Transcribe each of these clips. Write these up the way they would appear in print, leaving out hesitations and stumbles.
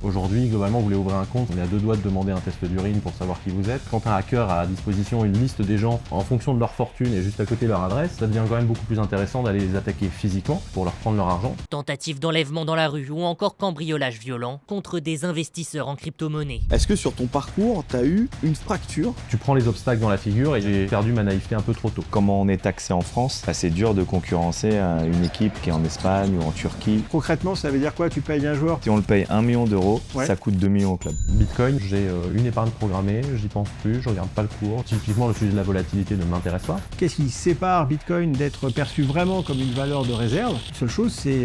Aujourd'hui, globalement, vous voulez ouvrir un compte, on est à 2 doigts de demander un test d'urine pour savoir qui vous êtes. Quand un hacker a à disposition une liste des gens en fonction de leur fortune et juste à côté leur adresse, ça devient quand même beaucoup plus intéressant d'aller les attaquer physiquement pour leur prendre leur argent. Tentative d'enlèvement dans la rue ou encore cambriolage violent contre des investisseurs en crypto-monnaie. Est-ce que sur ton parcours, t'as eu une fracture? Tu prends les obstacles dans la figure et j'ai perdu ma naïveté un peu trop tôt. Comment on est taxé en France, c'est dire de concurrencer une équipe qui est en Espagne ou en Turquie. Concrètement, ça veut dire quoi? Tu payes un joueur? Si on le paye 1 million d'euros, Ouais. ça coûte 2 millions au club. Bitcoin, j'ai une épargne programmée, j'y pense plus, je regarde pas le cours. Typiquement, le sujet de la volatilité ne m'intéresse pas. Qu'est-ce qui sépare Bitcoin d'être perçu vraiment comme une valeur de réserve? La seule chose, c'est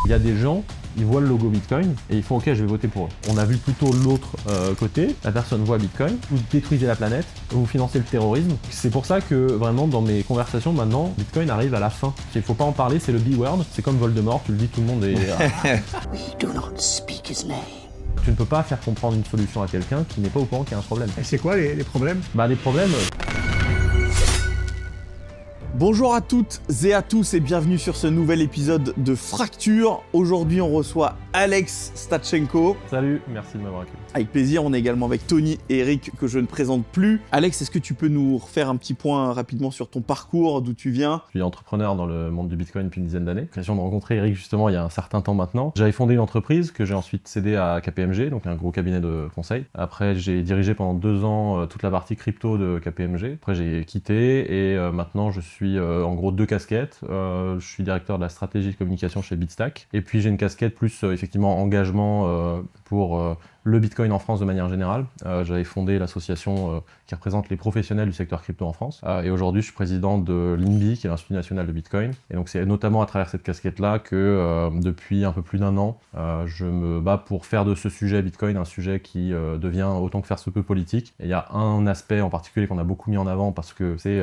Il y a des gens, ils voient le logo Bitcoin et ils font OK, je vais voter pour eux. On a vu plutôt l'autre côté, la personne voit Bitcoin, vous détruisez la planète, vous financez le terrorisme. C'est pour ça que vraiment dans mes conversations maintenant, Bitcoin arrive à la fin. Il faut pas en parler, c'est le B-word, c'est comme Voldemort, tu le dis, tout le monde est... We do not speak his name. Tu ne peux pas faire comprendre une solution à quelqu'un qui n'est pas au courant qu'il y a un problème. Et c'est quoi les problèmes? Les problèmes... Bonjour à toutes et à tous et bienvenue sur ce nouvel épisode de Fracture. Aujourd'hui, on reçoit Alex Stachenko. Salut, merci de m'avoir accueilli. Avec plaisir, on est également avec Tony et Eric que je ne présente plus. Alex, est-ce que tu peux nous refaire un petit point rapidement sur ton parcours, d'où tu viens? Je suis entrepreneur dans le monde du Bitcoin depuis une dizaine d'années. J'ai l'occasion de rencontrer Eric justement il y a un certain temps maintenant. J'avais fondé une entreprise que j'ai ensuite cédée à KPMG, donc un gros cabinet de conseil. Après, j'ai dirigé pendant 2 ans toute la partie crypto de KPMG. Après, j'ai quitté et maintenant je suis en gros 2 casquettes. Je suis directeur de la stratégie de communication chez Bitstack. Et puis j'ai une casquette plus effectivement engagement pour le Bitcoin en France de manière générale. J'avais fondé l'association qui représente les professionnels du secteur crypto en France. Et aujourd'hui, je suis président de l'INBI, qui est l'Institut National de Bitcoin. Et donc c'est notamment à travers cette casquette-là que depuis un peu plus d'1 an, je me bats pour faire de ce sujet Bitcoin un sujet qui devient autant que faire se peut politique. Et il y a un aspect en particulier qu'on a beaucoup mis en avant parce que c'est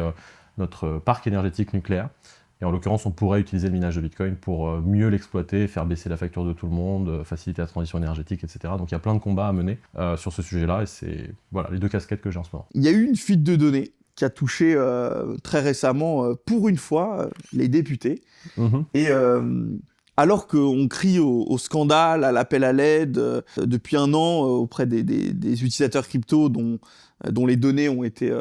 notre parc énergétique nucléaire. Et en l'occurrence, on pourrait utiliser le minage de Bitcoin pour mieux l'exploiter, faire baisser la facture de tout le monde, faciliter la transition énergétique, etc. Donc il y a plein de combats à mener sur ce sujet-là, et c'est voilà, les 2 casquettes que j'ai en ce moment. Il y a eu une fuite de données qui a touché très récemment, pour une fois, les députés. Et alors qu'on crie au scandale, à l'appel à l'aide depuis 1 an auprès des utilisateurs crypto dont les données ont été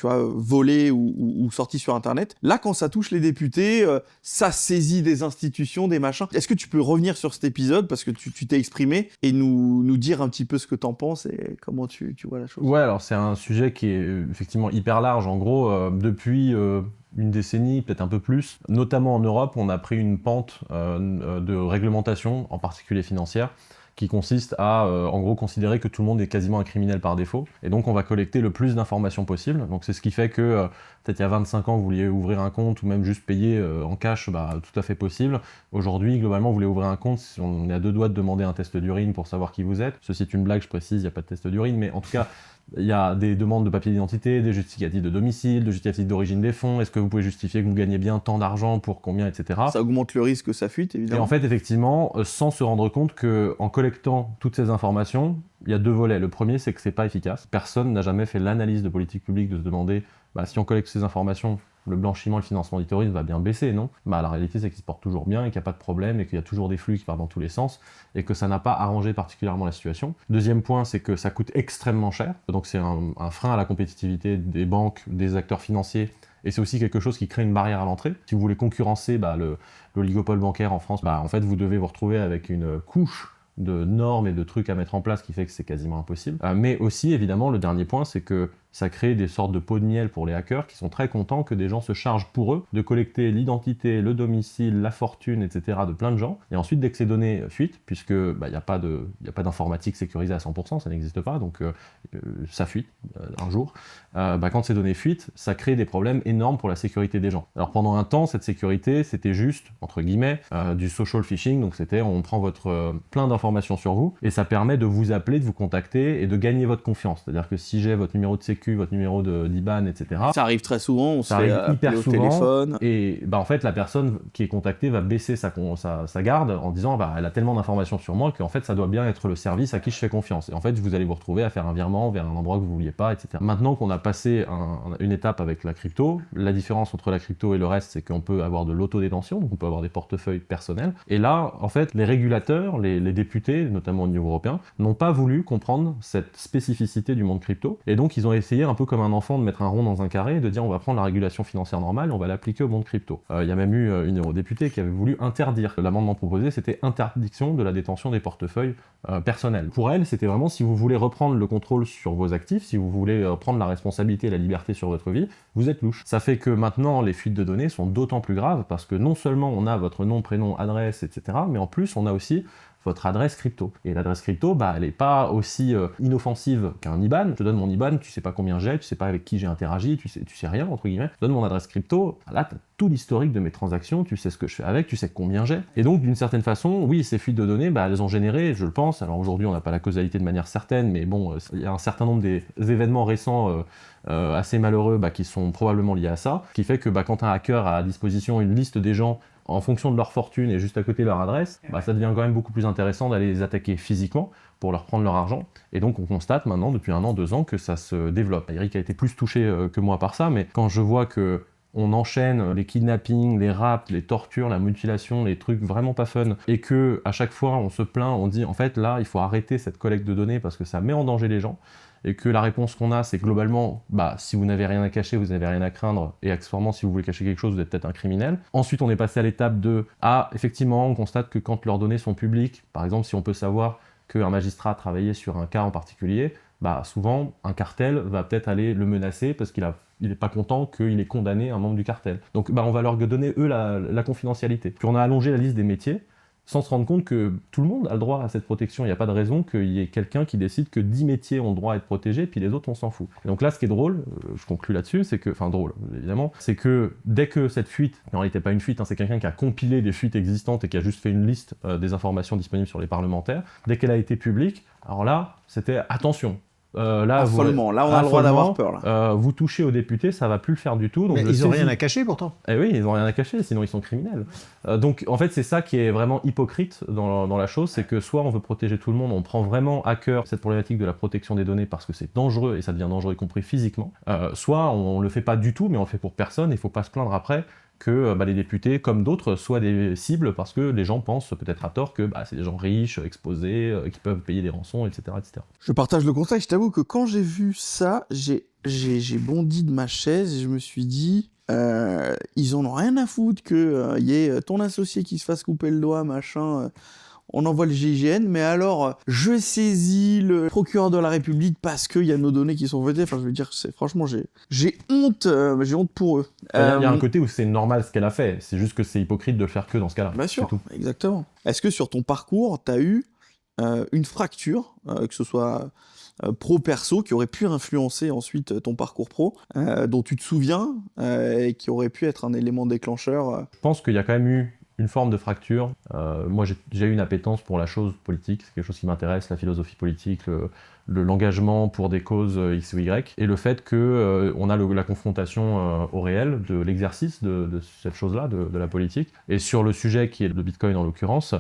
volées ou sorties sur Internet, là, quand ça touche les députés, ça saisit des institutions, des machins. Est-ce que tu peux revenir sur cet épisode, parce que tu t'es exprimé, et nous dire un petit peu ce que t'en penses et comment tu vois la chose? Ouais, alors c'est un sujet qui est effectivement hyper large. En gros, depuis... une décennie, peut-être un peu plus. Notamment en Europe, on a pris une pente de réglementation, en particulier financière, qui consiste à, en gros, considérer que tout le monde est quasiment un criminel par défaut. Et donc, on va collecter le plus d'informations possible. Donc, c'est ce qui fait que, peut-être il y a 25 ans, vous vouliez ouvrir un compte ou même juste payer en cash, tout à fait possible. Aujourd'hui, globalement, vous voulez ouvrir un compte, on est à 2 doigts de demander un test d'urine pour savoir qui vous êtes. Ceci est une blague, je précise, il n'y a pas de test d'urine, mais en tout cas, il y a des demandes de papier d'identité, des justificatifs de domicile, de justificatifs d'origine des fonds. Est-ce que vous pouvez justifier que vous gagnez bien tant d'argent pour combien, etc. Ça augmente le risque que ça fuite, évidemment. Et en fait, effectivement, sans se rendre compte qu'en collectant toutes ces informations, il y a 2 volets. Le premier, c'est que c'est pas efficace. Personne n'a jamais fait l'analyse de politique publique de se demander si on collecte ces informations, le blanchiment et le financement du terrorisme va bien baisser, non? La réalité, c'est qu'il se porte toujours bien et qu'il n'y a pas de problème et qu'il y a toujours des flux qui partent dans tous les sens et que ça n'a pas arrangé particulièrement la situation. Deuxième point, c'est que ça coûte extrêmement cher. Donc c'est un frein à la compétitivité des banques, des acteurs financiers. Et c'est aussi quelque chose qui crée une barrière à l'entrée. Si vous voulez concurrencer l'oligopole bancaire en France, en fait, vous devez vous retrouver avec une couche de normes et de trucs à mettre en place qui fait que c'est quasiment impossible. Mais aussi, évidemment, le dernier point, c'est que ça crée des sortes de pots de miel pour les hackers qui sont très contents que des gens se chargent pour eux de collecter l'identité, le domicile, la fortune, etc. de plein de gens. Et ensuite, dès que ces données fuitent, puisque il n'y a pas d'informatique sécurisée à 100%, ça n'existe pas, donc ça fuite un jour. Quand ces données fuitent, ça crée des problèmes énormes pour la sécurité des gens. Alors pendant un temps, cette sécurité, c'était juste, entre guillemets, du social phishing, donc c'était on prend plein d'informations sur vous, et ça permet de vous appeler, de vous contacter, et de gagner votre confiance. C'est-à-dire que si j'ai votre numéro de sécu sécu, votre numéro d'IBAN, etc. Ça arrive très souvent, on se Ça fait arrive hyper appeler au souvent. téléphone. Et bah, en fait, la personne qui est contactée va baisser sa garde en disant bah, elle a tellement d'informations sur moi qu'en fait, ça doit bien être le service à qui je fais confiance. Et en fait, vous allez vous retrouver à faire un virement vers un endroit que vous ne vouliez pas, etc. Maintenant qu'on a passé une étape avec la crypto, la différence entre la crypto et le reste, c'est qu'on peut avoir de l'autodétention, donc on peut avoir des portefeuilles personnels. Et là, en fait, les régulateurs, les députés, notamment au niveau européen, n'ont pas voulu comprendre cette spécificité du monde crypto. Et donc, ils ont essayé, un peu comme un enfant, de mettre un rond dans un carré et de dire on va prendre la régulation financière normale et on va l'appliquer au monde crypto. Il y a même eu une eurodéputée qui avait voulu interdire. L'amendement proposé, c'était interdiction de la détention des portefeuilles personnels. Pour elle, c'était vraiment si vous voulez reprendre le contrôle sur vos actifs, si vous voulez prendre la responsabilité et la liberté sur votre vie, vous êtes louche. Ça fait que maintenant, les fuites de données sont d'autant plus graves parce que non seulement on a votre nom, prénom, adresse, etc., mais en plus, on a aussi votre adresse crypto. Et l'adresse crypto, bah, elle n'est pas aussi inoffensive qu'un IBAN. Je te donne mon IBAN, tu sais pas combien j'ai, tu sais pas avec qui j'ai interagi, tu sais rien, entre guillemets. Je te donne mon adresse crypto, là, tu as tout l'historique de mes transactions, tu sais ce que je fais avec, tu sais combien j'ai. Et donc, d'une certaine façon, oui, ces fuites de données, bah, elles ont généré, je le pense, alors aujourd'hui, on n'a pas la causalité de manière certaine, mais bon, il y a un certain nombre des événements récents assez malheureux qui sont probablement liés à ça, qui fait que quand un hacker a à disposition une liste des gens en fonction de leur fortune et juste à côté de leur adresse, ça devient quand même beaucoup plus intéressant d'aller les attaquer physiquement pour leur prendre leur argent. Et donc on constate maintenant, depuis 1 an, 2 ans, que ça se développe. Eric a été plus touché que moi par ça, mais quand je vois que on enchaîne les kidnappings, les rapts, les tortures, la mutilation, les trucs vraiment pas fun, et que à chaque fois on se plaint, on dit en fait là il faut arrêter cette collecte de données parce que ça met en danger les gens, et que la réponse qu'on a, c'est globalement, si vous n'avez rien à cacher, vous n'avez rien à craindre, et accessoirement, si vous voulez cacher quelque chose, vous êtes peut-être un criminel. Ensuite, on est passé à l'étape de, effectivement, on constate que quand leurs données sont publiques, par exemple, si on peut savoir qu'un magistrat a travaillé sur un cas en particulier, souvent, un cartel va peut-être aller le menacer parce qu'il n'est pas content qu'il ait condamné un membre du cartel. Donc, on va leur donner, eux, la confidentialité. Puis on a allongé la liste des métiers, sans se rendre compte que tout le monde a le droit à cette protection. Il n'y a pas de raison qu'il y ait quelqu'un qui décide que 10 métiers ont le droit à être protégés, puis les autres, on s'en fout. Et donc là, ce qui est drôle, je conclus là-dessus, c'est que, drôle, évidemment, c'est que dès que cette fuite, mais en réalité pas une fuite, c'est quelqu'un qui a compilé des fuites existantes et qui a juste fait une liste des informations disponibles sur les parlementaires, dès qu'elle a été publique, alors là, c'était attention. Affolement. Là, on a le droit d'avoir peur. Là. Vous touchez aux députés, ça va plus le faire du tout. Donc mais ils n'ont rien à cacher pourtant. Eh oui, ils n'ont rien à cacher, sinon ils sont criminels. Donc en fait, c'est ça qui est vraiment hypocrite dans la chose, c'est que soit on veut protéger tout le monde, on prend vraiment à cœur cette problématique de la protection des données parce que c'est dangereux et ça devient dangereux y compris physiquement. Soit on le fait pas du tout, mais on le fait pour personne et il faut pas se plaindre après que les députés, comme d'autres, soient des cibles parce que les gens pensent peut-être à tort que c'est des gens riches, exposés, qui peuvent payer des rançons, etc., etc. Je partage le constat. Je t'avoue que quand j'ai vu ça, j'ai bondi de ma chaise et je me suis dit, ils en ont rien à foutre que y ait ton associé qui se fasse couper le doigt, machin. On envoie le GIGN, mais alors, je saisis le procureur de la République parce qu'il y a nos données qui sont votées. Enfin, je veux dire, franchement, j'ai honte pour eux. Il y a un côté où c'est normal ce qu'elle a fait, c'est juste que c'est hypocrite de le faire que dans ce cas-là. Bien sûr, exactement. Est-ce que sur ton parcours, t'as eu une fracture, que ce soit pro-perso, qui aurait pu influencer ensuite ton parcours pro, dont tu te souviens, et qui aurait pu être un élément déclencheur Je pense qu'il y a quand même eu une forme de fracture. Moi, j'ai eu une appétence pour la chose politique, c'est quelque chose qui m'intéresse, la philosophie politique, l'engagement pour des causes X ou Y, et le fait qu'on a la confrontation au réel de l'exercice de cette chose-là, de la politique. Et sur le sujet qui est le Bitcoin en l'occurrence,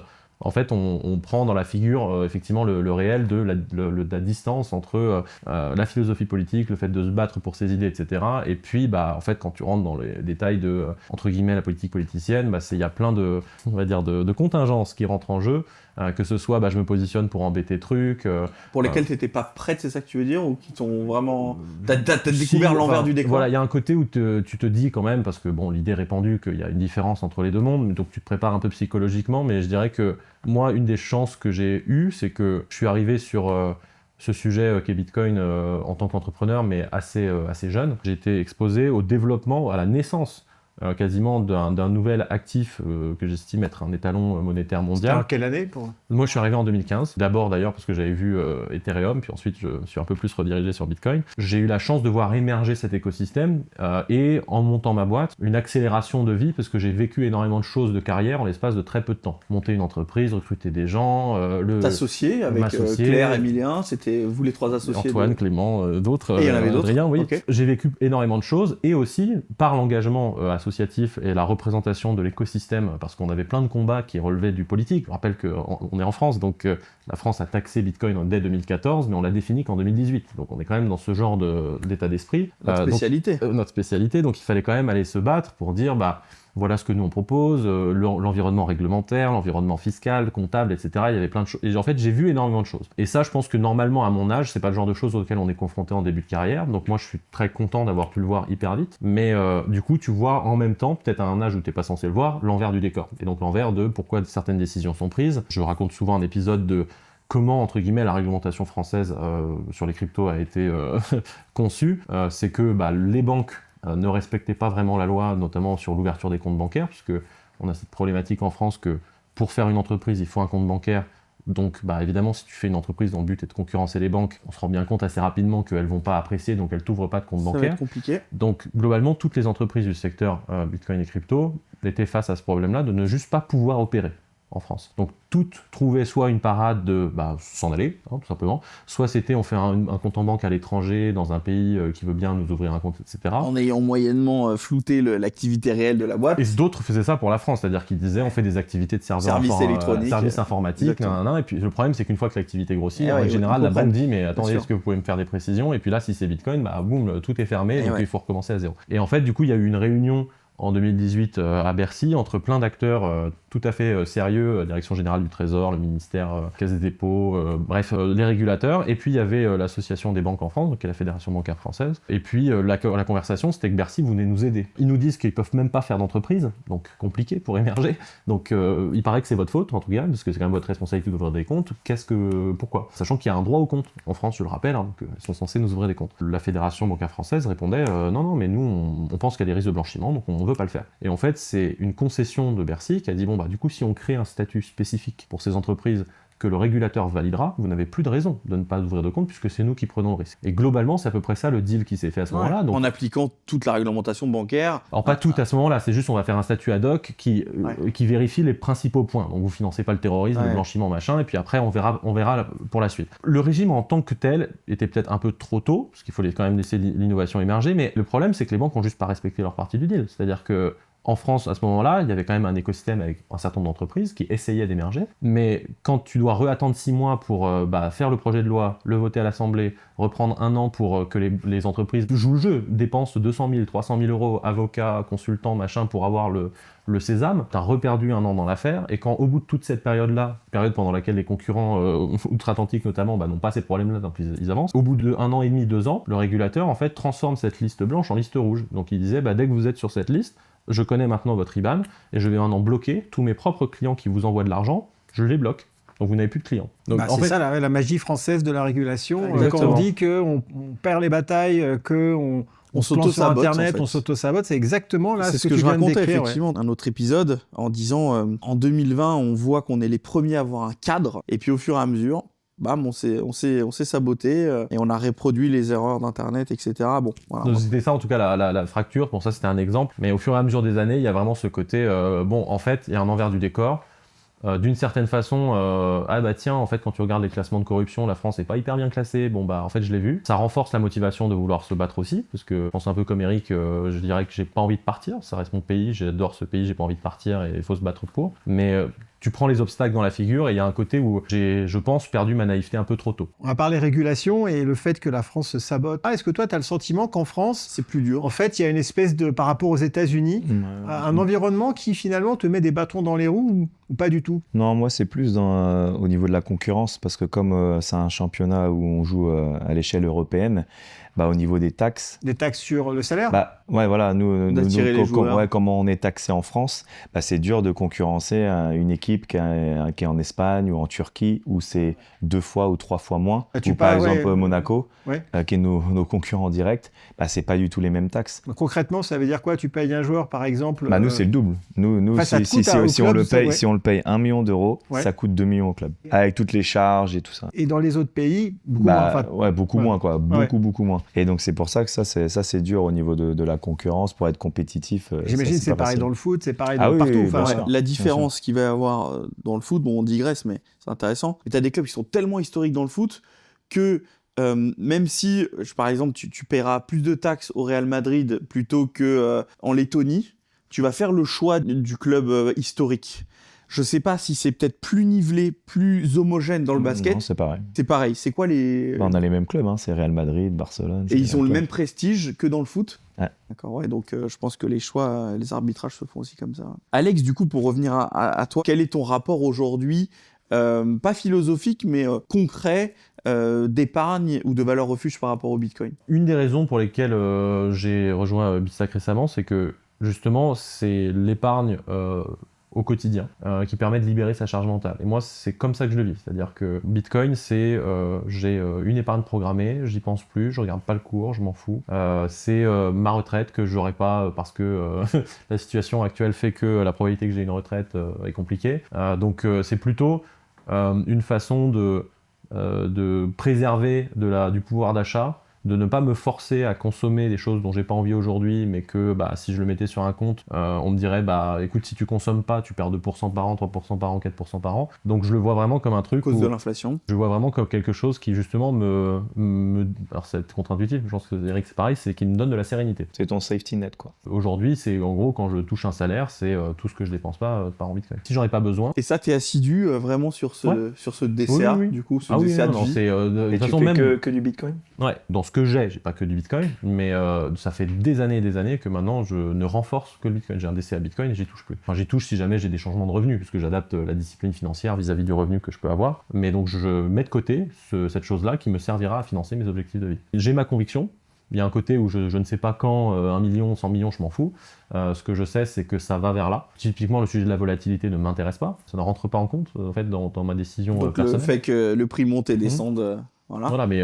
en fait, on prend dans la figure effectivement le réel de la distance entre la philosophie politique, le fait de se battre pour ses idées, etc. Et puis, en fait, quand tu rentres dans les détails de, entre guillemets, la politique politicienne, il y a plein de, on va dire, de contingences qui rentrent en jeu, que ce soit, je me positionne pour embêter truc. Pour lesquels t'étais pas prête, c'est ça que tu veux dire, ou qui t'ont vraiment... T'as découvert l'envers du décor. Voilà, il y a un côté où tu te dis quand même, parce que l'idée est répandue qu'il y a une différence entre les deux mondes, donc tu te prépares un peu psychologiquement, mais je dirais que moi, une des chances que j'ai eues, c'est que je suis arrivé sur ce sujet qu'est Bitcoin en tant qu'entrepreneur, mais assez jeune. J'ai été exposé au développement, à la naissance quasiment d'un nouvel actif que j'estime être un étalon monétaire mondial. C'était en quelle année Moi, je suis arrivé en 2015. D'abord, d'ailleurs, parce que j'avais vu Ethereum, puis ensuite, je me suis un peu plus redirigé sur Bitcoin. J'ai eu la chance de voir émerger cet écosystème et, en montant ma boîte, une accélération de vie, parce que j'ai vécu énormément de choses de carrière en l'espace de très peu de temps. Monter une entreprise, recruter des gens, T'associer avec Claire, Emilien, c'était vous les 3 associés. Antoine, Clément, d'autres. Et il y en avait d'autres. Adrien, oui. Okay. J'ai vécu énormément de choses et aussi, par l'engagement associatif et la représentation de l'écosystème, parce qu'on avait plein de combats qui relevaient du politique. Je rappelle qu'on est en France, donc la France a taxé Bitcoin dès 2014, mais on l'a défini qu'en 2018. Donc on est quand même dans ce genre d'état d'esprit. Notre spécialité. Notre spécialité, donc il fallait quand même aller se battre pour dire, voilà ce que nous on propose, l'environnement réglementaire, l'environnement fiscal, comptable, etc. Il y avait plein de choses. Et en fait, j'ai vu énormément de choses. Et ça, je pense que normalement, à mon âge, c'est pas le genre de choses auxquelles on est confronté en début de carrière. Donc moi, je suis très content d'avoir pu le voir hyper vite. Mais du coup, tu vois en même temps, peut-être à un âge où t'es pas censé le voir, l'envers du décor. Et donc l'envers de pourquoi certaines décisions sont prises. Je raconte souvent un épisode de comment, entre guillemets, la réglementation française sur les cryptos a été conçue. C'est que les banques ne respectaient pas vraiment la loi, notamment sur l'ouverture des comptes bancaires, puisque on a cette problématique en France que pour faire une entreprise, il faut un compte bancaire. Donc, évidemment, si tu fais une entreprise dont le but est de concurrencer les banques, on se rend bien compte assez rapidement qu'elles ne vont pas apprécier, donc elles t'ouvrent pas de compte bancaire. Ça va être compliqué. Donc, globalement, toutes les entreprises du secteur Bitcoin et crypto étaient face à ce problème-là de ne juste pas pouvoir opérer en France. Donc, toutes trouvaient soit une parade de s'en aller, tout simplement, soit c'était on fait un compte en banque à l'étranger, dans un pays qui veut bien nous ouvrir un compte, etc. En ayant moyennement flouté l'activité réelle de la boîte. Et d'autres faisaient ça pour la France, c'est-à-dire qu'ils disaient on fait des activités de services électroniques, services informatiques, et puis le problème c'est qu'une fois que l'activité grossit, en général, la banque dit mais attendez, est-ce que vous pouvez me faire des précisions? Et puis là, si c'est Bitcoin, boum, tout est fermé, donc il faut recommencer à zéro. Et en fait, du coup, il y a eu une réunion en 2018 à Bercy, entre plein d'acteurs tout à fait sérieux, Direction Générale du Trésor, le ministère, Caisse des dépôts, les régulateurs, et puis il y avait l'Association des banques en France, donc qui est la Fédération bancaire française, et puis la conversation c'était que Bercy voulait nous aider. Ils nous disent qu'ils peuvent même pas faire d'entreprise, donc compliqué pour émerger, donc il paraît que c'est votre faute en tout cas, parce que c'est quand même votre responsabilité d'ouvrir des comptes, pourquoi? Sachant qu'il y a un droit au compte en France, je le rappelle, donc ils sont censés nous ouvrir des comptes. La Fédération bancaire française répondait non mais nous on pense qu'il y a des risques de blanchiment, donc on veut pas le faire. Et en fait c'est une concession de Bercy qui a dit du coup si on crée un statut spécifique pour ces entreprises que le régulateur validera, vous n'avez plus de raison de ne pas ouvrir de compte puisque c'est nous qui prenons le risque. Et globalement, c'est à peu près ça le deal qui s'est fait à ce moment-là. Donc, en appliquant toute la réglementation bancaire. Alors pas tout à ce moment-là, c'est juste on va faire un statut ad hoc qui vérifie les principaux points. Donc vous financez pas le terrorisme, le blanchiment, machin, et puis après on verra pour la suite. Le régime en tant que tel était peut-être un peu trop tôt, parce qu'il fallait quand même laisser l'innovation émerger, mais le problème c'est que les banques ont juste pas respecté leur partie du deal. C'est-à-dire que en France, à ce moment-là, il y avait quand même un écosystème avec un certain nombre d'entreprises qui essayaient d'émerger. Mais quand tu dois attendre 6 mois pour faire le projet de loi, le voter à l'Assemblée, reprendre 1 an pour que les entreprises jouent le jeu, dépensent 200 000, 300 000 euros, avocats, consultants, machin, pour avoir le sésame, t'as reperdu 1 an dans l'affaire, et quand au bout de toute cette période-là, période pendant laquelle les concurrents outre-Atlantique notamment n'ont pas ces problèmes-là, donc ils avancent, au bout de 1 an et demi, 2 ans, le régulateur en fait transforme cette liste blanche en liste rouge. Donc il disait dès que vous êtes sur cette liste, je connais maintenant votre IBAN et je vais maintenant bloquer tous mes propres clients qui vous envoient de l'argent, je les bloque. Donc vous n'avez plus de clients. Donc, c'est ça la magie française de la régulation. Quand on dit qu'on perd les batailles, qu'on se lance sur Internet, on s'auto-sabote, c'est exactement là ce que je racontais effectivement. Un autre épisode en disant en 2020, on voit qu'on est les premiers à avoir un cadre, et puis au fur et à mesure, on s'est saboté et on a reproduit les erreurs d'Internet, etc. Voilà. Donc, c'était ça en tout cas la fracture. Bon, ça c'était un exemple. Mais au fur et à mesure des années, il y a vraiment ce côté, en fait, il y a un envers du décor. D'une certaine façon, tiens, en fait, quand tu regardes les classements de corruption, la France est pas hyper bien classée. En fait, je l'ai vu. Ça renforce la motivation de vouloir se battre aussi, parce que je pense un peu comme Eric, je dirais que j'ai pas envie de partir. Ça reste mon pays, j'adore ce pays, j'ai pas envie de partir et il faut se battre pour. Mais tu prends les obstacles dans la figure et il y a un côté où j'ai, je pense, perdu ma naïveté un peu trop tôt. On va parler régulation et le fait que la France se sabote. Est-ce que toi, tu as le sentiment qu'en France, c'est plus dur? En fait, il y a une espèce de, par rapport aux États-Unis, un environnement qui finalement te met des bâtons dans les roues ou pas du tout? Non, moi, c'est plus au niveau de la concurrence, parce que comme c'est un championnat où on joue à l'échelle européenne, au niveau des taxes. Des taxes sur le salaire ? Ouais, voilà, nous comment on est taxé en France, c'est dur de concurrencer une équipe qui est en Espagne ou en Turquie où c'est 2 fois ou 3 fois moins. Ou par exemple Monaco, qui est nos concurrents directs, c'est pas du tout les mêmes taxes. Donc, concrètement, ça veut dire quoi ? Tu payes un joueur, par exemple Nous, c'est le double. Nous, si on le paye 1 million d'euros, ça coûte 2 millions au club, avec toutes les charges et tout ça. Et dans les autres pays, beaucoup moins, quoi. Beaucoup moins. Et donc, c'est pour ça que ça, c'est dur au niveau de la concurrence pour être compétitif. J'imagine c'est pareil dans le foot, c'est pareil partout. La différence qu'il va y avoir dans le foot, on digresse, mais c'est intéressant. Tu as des clubs qui sont tellement historiques dans le foot que même si, par exemple, tu paieras plus de taxes au Real Madrid plutôt qu'en Lettonie, tu vas faire le choix du club historique. Je sais pas si c'est peut-être plus nivelé, plus homogène dans le basket. Non, c'est pareil. C'est pareil. C'est quoi les... on a les mêmes clubs, c'est Real Madrid, Barcelone. Et ils ont le même prestige que dans le foot ? Ouais. D'accord, ouais, donc je pense que les choix, les arbitrages se font aussi comme ça. Alex, du coup, pour revenir à toi, quel est ton rapport aujourd'hui, pas philosophique, mais concret, d'épargne ou de valeur refuge par rapport au Bitcoin ? Une des raisons pour lesquelles j'ai rejoint Bitstack récemment, c'est que justement, c'est l'épargne au quotidien qui permet de libérer sa charge mentale. Et moi, c'est comme ça que je le vis. C'est-à-dire que Bitcoin, c'est j'ai une épargne programmée, j'y pense plus, je regarde pas le cours, je m'en fous. C'est ma retraite que j'aurai pas parce que la situation actuelle fait que la probabilité que j'ai une retraite est compliquée. Donc c'est plutôt une façon de préserver du pouvoir d'achat, de ne pas me forcer à consommer des choses dont j'ai pas envie aujourd'hui, mais que si je le mettais sur un compte, on me dirait écoute, si tu consommes pas, tu perds 2% par an, 3% par an, 4% par an. Donc je le vois vraiment comme un truc. À cause de l'inflation. Je le vois vraiment comme quelque chose qui justement alors c'est contre-intuitif, je pense que Eric c'est pareil, c'est qui me donne de la sérénité. C'est ton safety net, quoi. Aujourd'hui, c'est en gros quand je touche un salaire, c'est tout ce que je dépense pas par en Bitcoin. Si j'en ai pas besoin. Et ça, t'es assidu vraiment sur ce DCA, oui. du coup, ce DCA de non, vie. c'est de toute façon tu fais même que du Bitcoin ? Ouais, dans ce que j'ai pas que du Bitcoin, mais ça fait des années et des années que maintenant je ne renforce que le Bitcoin. J'ai un DCA Bitcoin et j'y touche plus. Enfin, j'y touche si jamais j'ai des changements de revenus, puisque j'adapte la discipline financière vis-à-vis du revenu que je peux avoir. Mais donc je mets de côté cette chose-là qui me servira à financer mes objectifs de vie. J'ai ma conviction. Il y a un côté où je ne sais pas quand, 1 million, 100 millions, je m'en fous. Ce que je sais, c'est que ça va vers là. Typiquement, le sujet de la volatilité ne m'intéresse pas. Ça ne rentre pas en compte, en fait, dans ma décision personnelle. Donc le fait que le prix monte et descende... Voilà, mais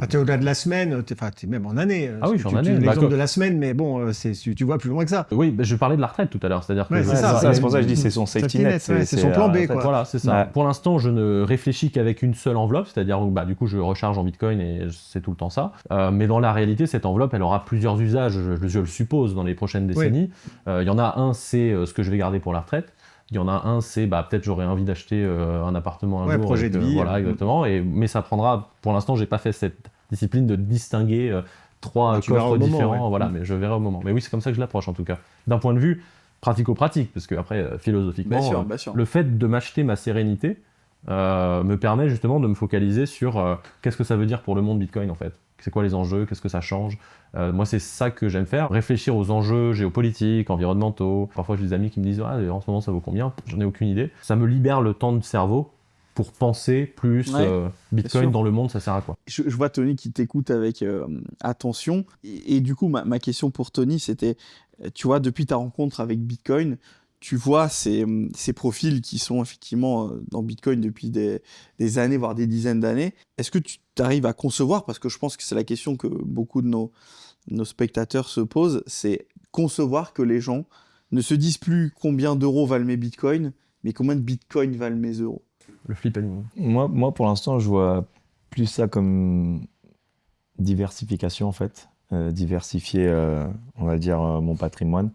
t'es au-delà de la semaine, t'es même en année. Ah oui, je suis en année. L'exemple de la semaine, mais bon, tu vois plus loin que ça. Oui, je parlais de la retraite tout à l'heure, c'est-à-dire que c'est pour ça que je dis c'est son safety net, c'est son plan B, quoi. Voilà, c'est ça. Ouais. Pour l'instant, je ne réfléchis qu'avec une seule enveloppe, c'est-à-dire du coup, je recharge en Bitcoin et c'est tout le temps ça. Mais dans la réalité, cette enveloppe, elle aura plusieurs usages, je le suppose, dans les prochaines décennies. Il y en a un, c'est ce que je vais garder pour la retraite. Il y en a un, c'est peut-être j'aurais envie d'acheter un appartement un jour. Projet de vie. Voilà, exactement. Mais ça prendra, pour l'instant, j'ai pas fait cette discipline de distinguer 3 coffres différents. Voilà, mais je verrai au moment. Mais oui, c'est comme ça que je l'approche en tout cas. D'un point de vue pratico-pratique, parce que après, philosophiquement, bien sûr. le fait de m'acheter ma sérénité me permet justement de me focaliser sur qu'est-ce que ça veut dire pour le monde Bitcoin en fait. C'est quoi les enjeux, qu'est-ce que ça change. Moi, c'est ça que j'aime faire, réfléchir aux enjeux géopolitiques, environnementaux. Parfois, j'ai des amis qui me disent « Ah, en ce moment, ça vaut combien ?» J'en ai aucune idée. Ça me libère le temps de cerveau pour penser plus Bitcoin dans le monde, ça sert à quoi. Je vois Tony qui t'écoute avec attention. Et du coup, ma question pour Tony, c'était, tu vois, depuis ta rencontre avec Bitcoin, tu vois ces profils qui sont effectivement dans Bitcoin depuis des années, voire des dizaines d'années. Est-ce que tu arrives à concevoir, parce que je pense que c'est la question que beaucoup de nos spectateurs se posent, c'est concevoir que les gens ne se disent plus combien d'euros valent mes Bitcoins, mais combien de Bitcoins valent mes euros. Le flipping. Moi, pour l'instant, je vois plus ça comme diversification, en fait. Diversifier, on va dire, mon patrimoine.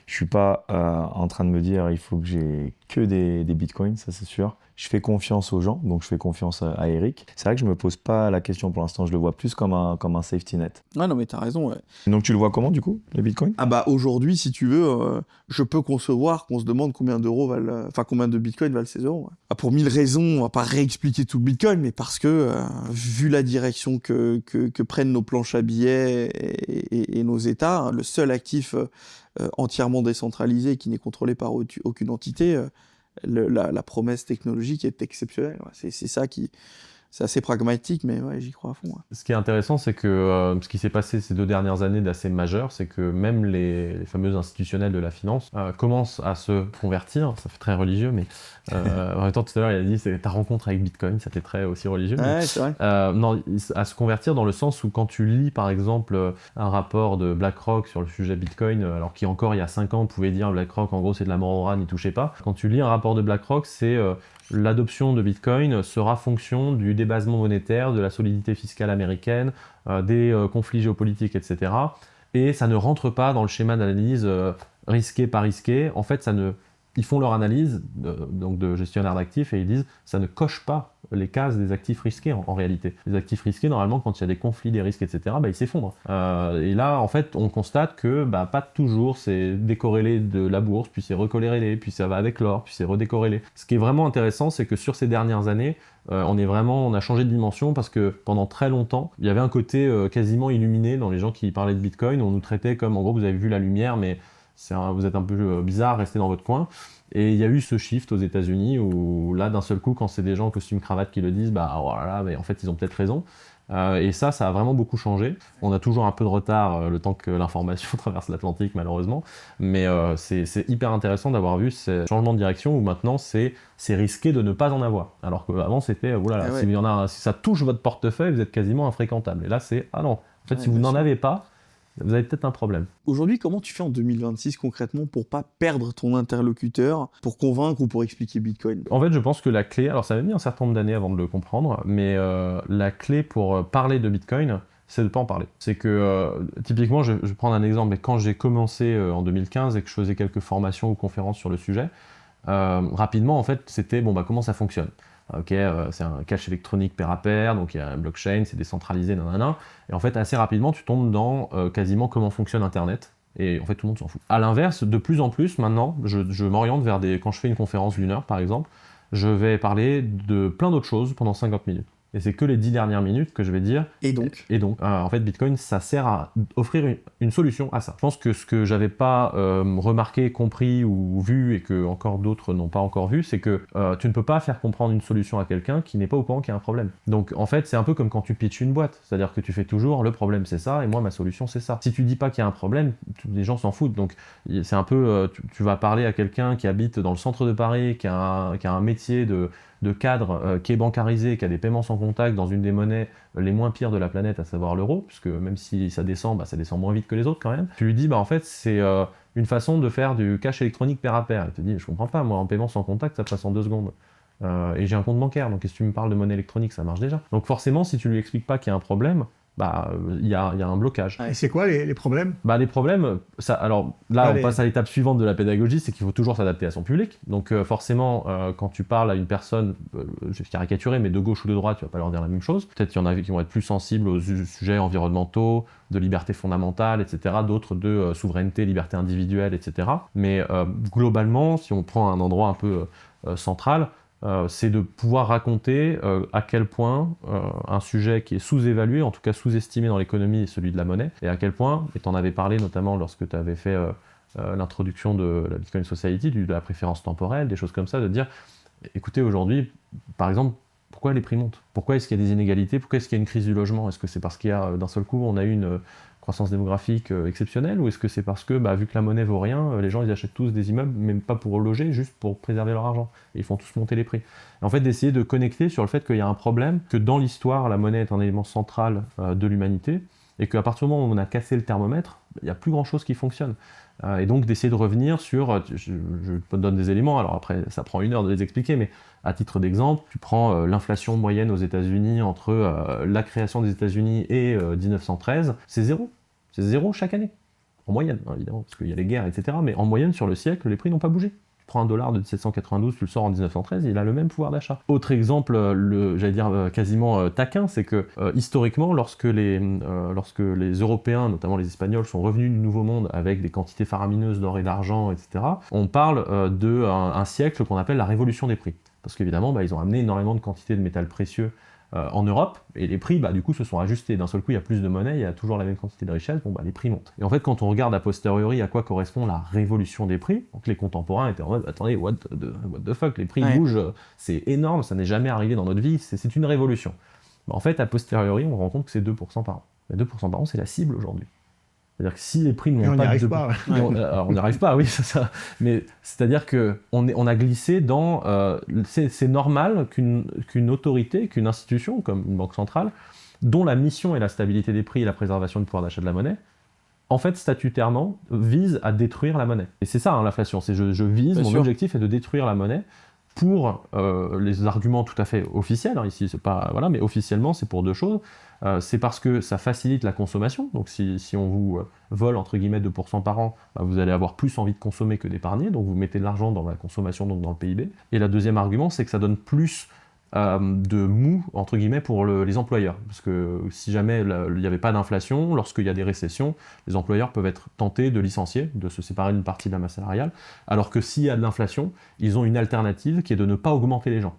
Je suis pas en train de me dire il faut que j'ai que des bitcoins, ça c'est sûr. Je fais confiance aux gens, donc je fais confiance à Eric. C'est vrai que je me pose pas la question pour l'instant, je le vois plus comme un safety net. Ouais, non mais t'as raison, ouais. Donc tu le vois comment du coup, les bitcoins ? Aujourd'hui, si tu veux, je peux concevoir qu'on se demande combien de bitcoins valent ces euros. Ouais. Pour 1000 raisons, on va pas réexpliquer tout le bitcoin, mais parce que, vu la direction que prennent nos planches à billets et nos États, le seul actif entièrement décentralisé qui n'est contrôlé par aucune entité, la promesse technologique est exceptionnelle. C'est ça qui c'est assez pragmatique, mais ouais, j'y crois à fond. Ouais. Ce qui est intéressant, c'est que ce qui s'est passé ces 2 dernières années d'assez majeur, c'est que même les fameux institutionnels de la finance commencent à se convertir. Ça fait très religieux, mais en même temps, tout à l'heure, il a dit c'est ta rencontre avec Bitcoin, ça fait très aussi religieux. Ouais, c'est vrai. Non, à se convertir dans le sens où quand tu lis, par exemple, un rapport de BlackRock sur le sujet Bitcoin, alors qui encore il y a 5 ans pouvait dire BlackRock, en gros, c'est de la mort au rat, n'y touchez pas. Quand tu lis un rapport de BlackRock, c'est l'adoption de Bitcoin sera fonction du débasement monétaire, de la solidité fiscale américaine, des conflits géopolitiques, etc. Et ça ne rentre pas dans le schéma d'analyse risqué par risqué. En fait, ils font leur analyse donc de gestionnaire d'actifs et ils disent ça ne coche pas les cases des actifs risqués en réalité. Les actifs risqués, normalement, quand il y a des conflits, des risques, etc., ils s'effondrent. Et là, en fait, on constate que pas toujours c'est décorrélé de la bourse, puis c'est recorrélé, puis ça va avec l'or, puis c'est redécorrélé. Ce qui est vraiment intéressant, c'est que sur ces dernières années, on a changé de dimension parce que pendant très longtemps, il y avait un côté quasiment illuminé dans les gens qui parlaient de Bitcoin. On nous traitait comme, en gros, vous avez vu la lumière, mais vous êtes un peu bizarre, restez dans votre coin. Et il y a eu ce shift aux États-Unis où là, d'un seul coup, quand c'est des gens en costume cravate qui le disent, oh là là, mais en fait, ils ont peut-être raison. Et ça a vraiment beaucoup changé. On a toujours un peu de retard le temps que l'information traverse l'Atlantique, malheureusement. Mais c'est hyper intéressant d'avoir vu ce changement de direction où maintenant, c'est risqué de ne pas en avoir. Alors qu'avant, c'était, oulala, si ça touche votre portefeuille, vous êtes quasiment infréquentable. Et là, c'est, ah non, en fait, si vous n'en avez pas, vous avez peut-être un problème. Aujourd'hui, comment tu fais en 2026 concrètement pour pas perdre ton interlocuteur, pour convaincre ou pour expliquer Bitcoin ? En fait, je pense que la clé, alors ça m'a mis un certain nombre d'années avant de le comprendre, mais la clé pour parler de Bitcoin, c'est de ne pas en parler. C'est que, typiquement, je vais prendre un exemple, mais quand j'ai commencé en 2015 et que je faisais quelques formations ou conférences sur le sujet, rapidement, en fait, c'était, comment ça fonctionne ? Ok, c'est un cash électronique pair à pair, donc il y a un blockchain, c'est décentralisé, nanana. Et en fait, assez rapidement, tu tombes dans quasiment comment fonctionne Internet. Et en fait, tout le monde s'en fout. À l'inverse, de plus en plus, maintenant, je m'oriente vers quand je fais une conférence d'1 heure, par exemple, je vais parler de plein d'autres choses pendant 50 minutes. Et c'est que les 10 dernières minutes que je vais dire. Et donc, en fait, Bitcoin, ça sert à offrir une solution à ça. Je pense que ce que j'avais pas remarqué, compris ou vu, et que encore d'autres n'ont pas encore vu, c'est que tu ne peux pas faire comprendre une solution à quelqu'un qui n'est pas au courant qu'il y a un problème. Donc, en fait, c'est un peu comme quand tu pitches une boîte. C'est-à-dire que tu fais toujours, le problème c'est ça, et moi, ma solution c'est ça. Si tu dis pas qu'il y a un problème, les gens s'en foutent. Donc, c'est un peu, tu vas parler à quelqu'un qui habite dans le centre de Paris, qui a un métier de cadre qui est bancarisé, qui a des paiements sans contact dans une des monnaies les moins pires de la planète, à savoir l'euro, puisque même si ça descend, ça descend moins vite que les autres quand même. Tu lui dis, en fait, c'est une façon de faire du cash électronique pair à pair. Il te dit, je comprends pas, moi en paiement sans contact, ça passe en 2 secondes. Et j'ai un compte bancaire, donc qu'est-ce que tu me parles de monnaie électronique, ça marche déjà. Donc forcément, si tu lui expliques pas qu'il y a un problème, il y a un blocage. Et c'est quoi les problèmes ? Les problèmes, alors là on passe à l'étape suivante de la pédagogie, c'est qu'il faut toujours s'adapter à son public. Donc forcément, quand tu parles à une personne, je vais caricaturer, mais de gauche ou de droite, tu vas pas leur dire la même chose. Peut-être qu'il y en a qui vont être plus sensibles aux sujets environnementaux, de liberté fondamentale, etc. D'autres de souveraineté, liberté individuelle, etc. Mais globalement, si on prend un endroit un peu central, c'est de pouvoir raconter à quel point un sujet qui est sous-évalué, en tout cas sous-estimé dans l'économie, est celui de la monnaie, et à quel point, et tu en avais parlé notamment lorsque tu avais fait l'introduction de la Bitcoin Society, de la préférence temporelle, des choses comme ça, de dire, écoutez, aujourd'hui, par exemple, pourquoi les prix montent ? Pourquoi est-ce qu'il y a des inégalités ? Pourquoi est-ce qu'il y a une crise du logement ? Est-ce que c'est parce qu'il y a, d'un seul coup, on a eu une croissance démographique exceptionnelle, ou est-ce que c'est parce que, vu que la monnaie vaut rien, les gens ils achètent tous des immeubles, même pas pour loger, juste pour préserver leur argent, et ils font tous monter les prix. Et en fait, d'essayer de connecter sur le fait qu'il y a un problème, que dans l'histoire, la monnaie est un élément central de l'humanité, et qu'à partir du moment où on a cassé le thermomètre, il n'y a plus grand-chose qui fonctionne. Et donc d'essayer de revenir sur, je te donne des éléments, alors après ça prend 1 heure de les expliquer, mais à titre d'exemple, tu prends l'inflation moyenne aux États-Unis entre la création des États-Unis et 1913, c'est 0. C'est 0 chaque année, en moyenne, évidemment, parce qu'il y a les guerres, etc. Mais en moyenne, sur le siècle, les prix n'ont pas bougé. Tu prends $1 de 1792, tu le sors en 1913, il a le même pouvoir d'achat. Autre exemple, quasiment taquin, c'est que historiquement, lorsque les Européens, notamment les Espagnols, sont revenus du Nouveau Monde avec des quantités faramineuses d'or et d'argent, etc., on parle d'un siècle qu'on appelle la révolution des prix. Parce qu'évidemment, ils ont amené énormément de quantités de métal précieux en Europe, et les prix, du coup, se sont ajustés. D'un seul coup, il y a plus de monnaie, il y a toujours la même quantité de richesse, les prix montent. Et en fait, quand on regarde a posteriori à quoi correspond la révolution des prix, donc les contemporains étaient en mode, attendez, what the fuck, les prix bougent, c'est énorme, ça n'est jamais arrivé dans notre vie, c'est une révolution. En fait, a posteriori, on se rend compte que c'est 2% par an. Mais 2% par an, c'est la cible aujourd'hui. C'est-à-dire que si les prix ne montent pas... On n'y arrive pas, oui, c'est ça. Mais c'est-à-dire qu'on a glissé dans... c'est normal qu'une autorité, qu'une institution, comme une banque centrale, dont la mission est la stabilité des prix et la préservation du pouvoir d'achat de la monnaie, en fait, statutairement, vise à détruire la monnaie. Et c'est ça, l'inflation. C'est je vise, mon objectif est de détruire la monnaie pour les arguments tout à fait officiels. Ici, c'est pas... Voilà, mais officiellement, c'est pour deux choses. C'est parce que ça facilite la consommation, donc si on vous vole entre guillemets 2% par an, vous allez avoir plus envie de consommer que d'épargner, donc vous mettez de l'argent dans la consommation, donc dans le PIB. Et le deuxième argument, c'est que ça donne plus de mou entre guillemets pour les employeurs, parce que si jamais il n'y avait pas d'inflation, lorsqu'il y a des récessions, les employeurs peuvent être tentés de licencier, de se séparer d'une partie de la masse salariale, alors que s'il y a de l'inflation, ils ont une alternative qui est de ne pas augmenter les gens.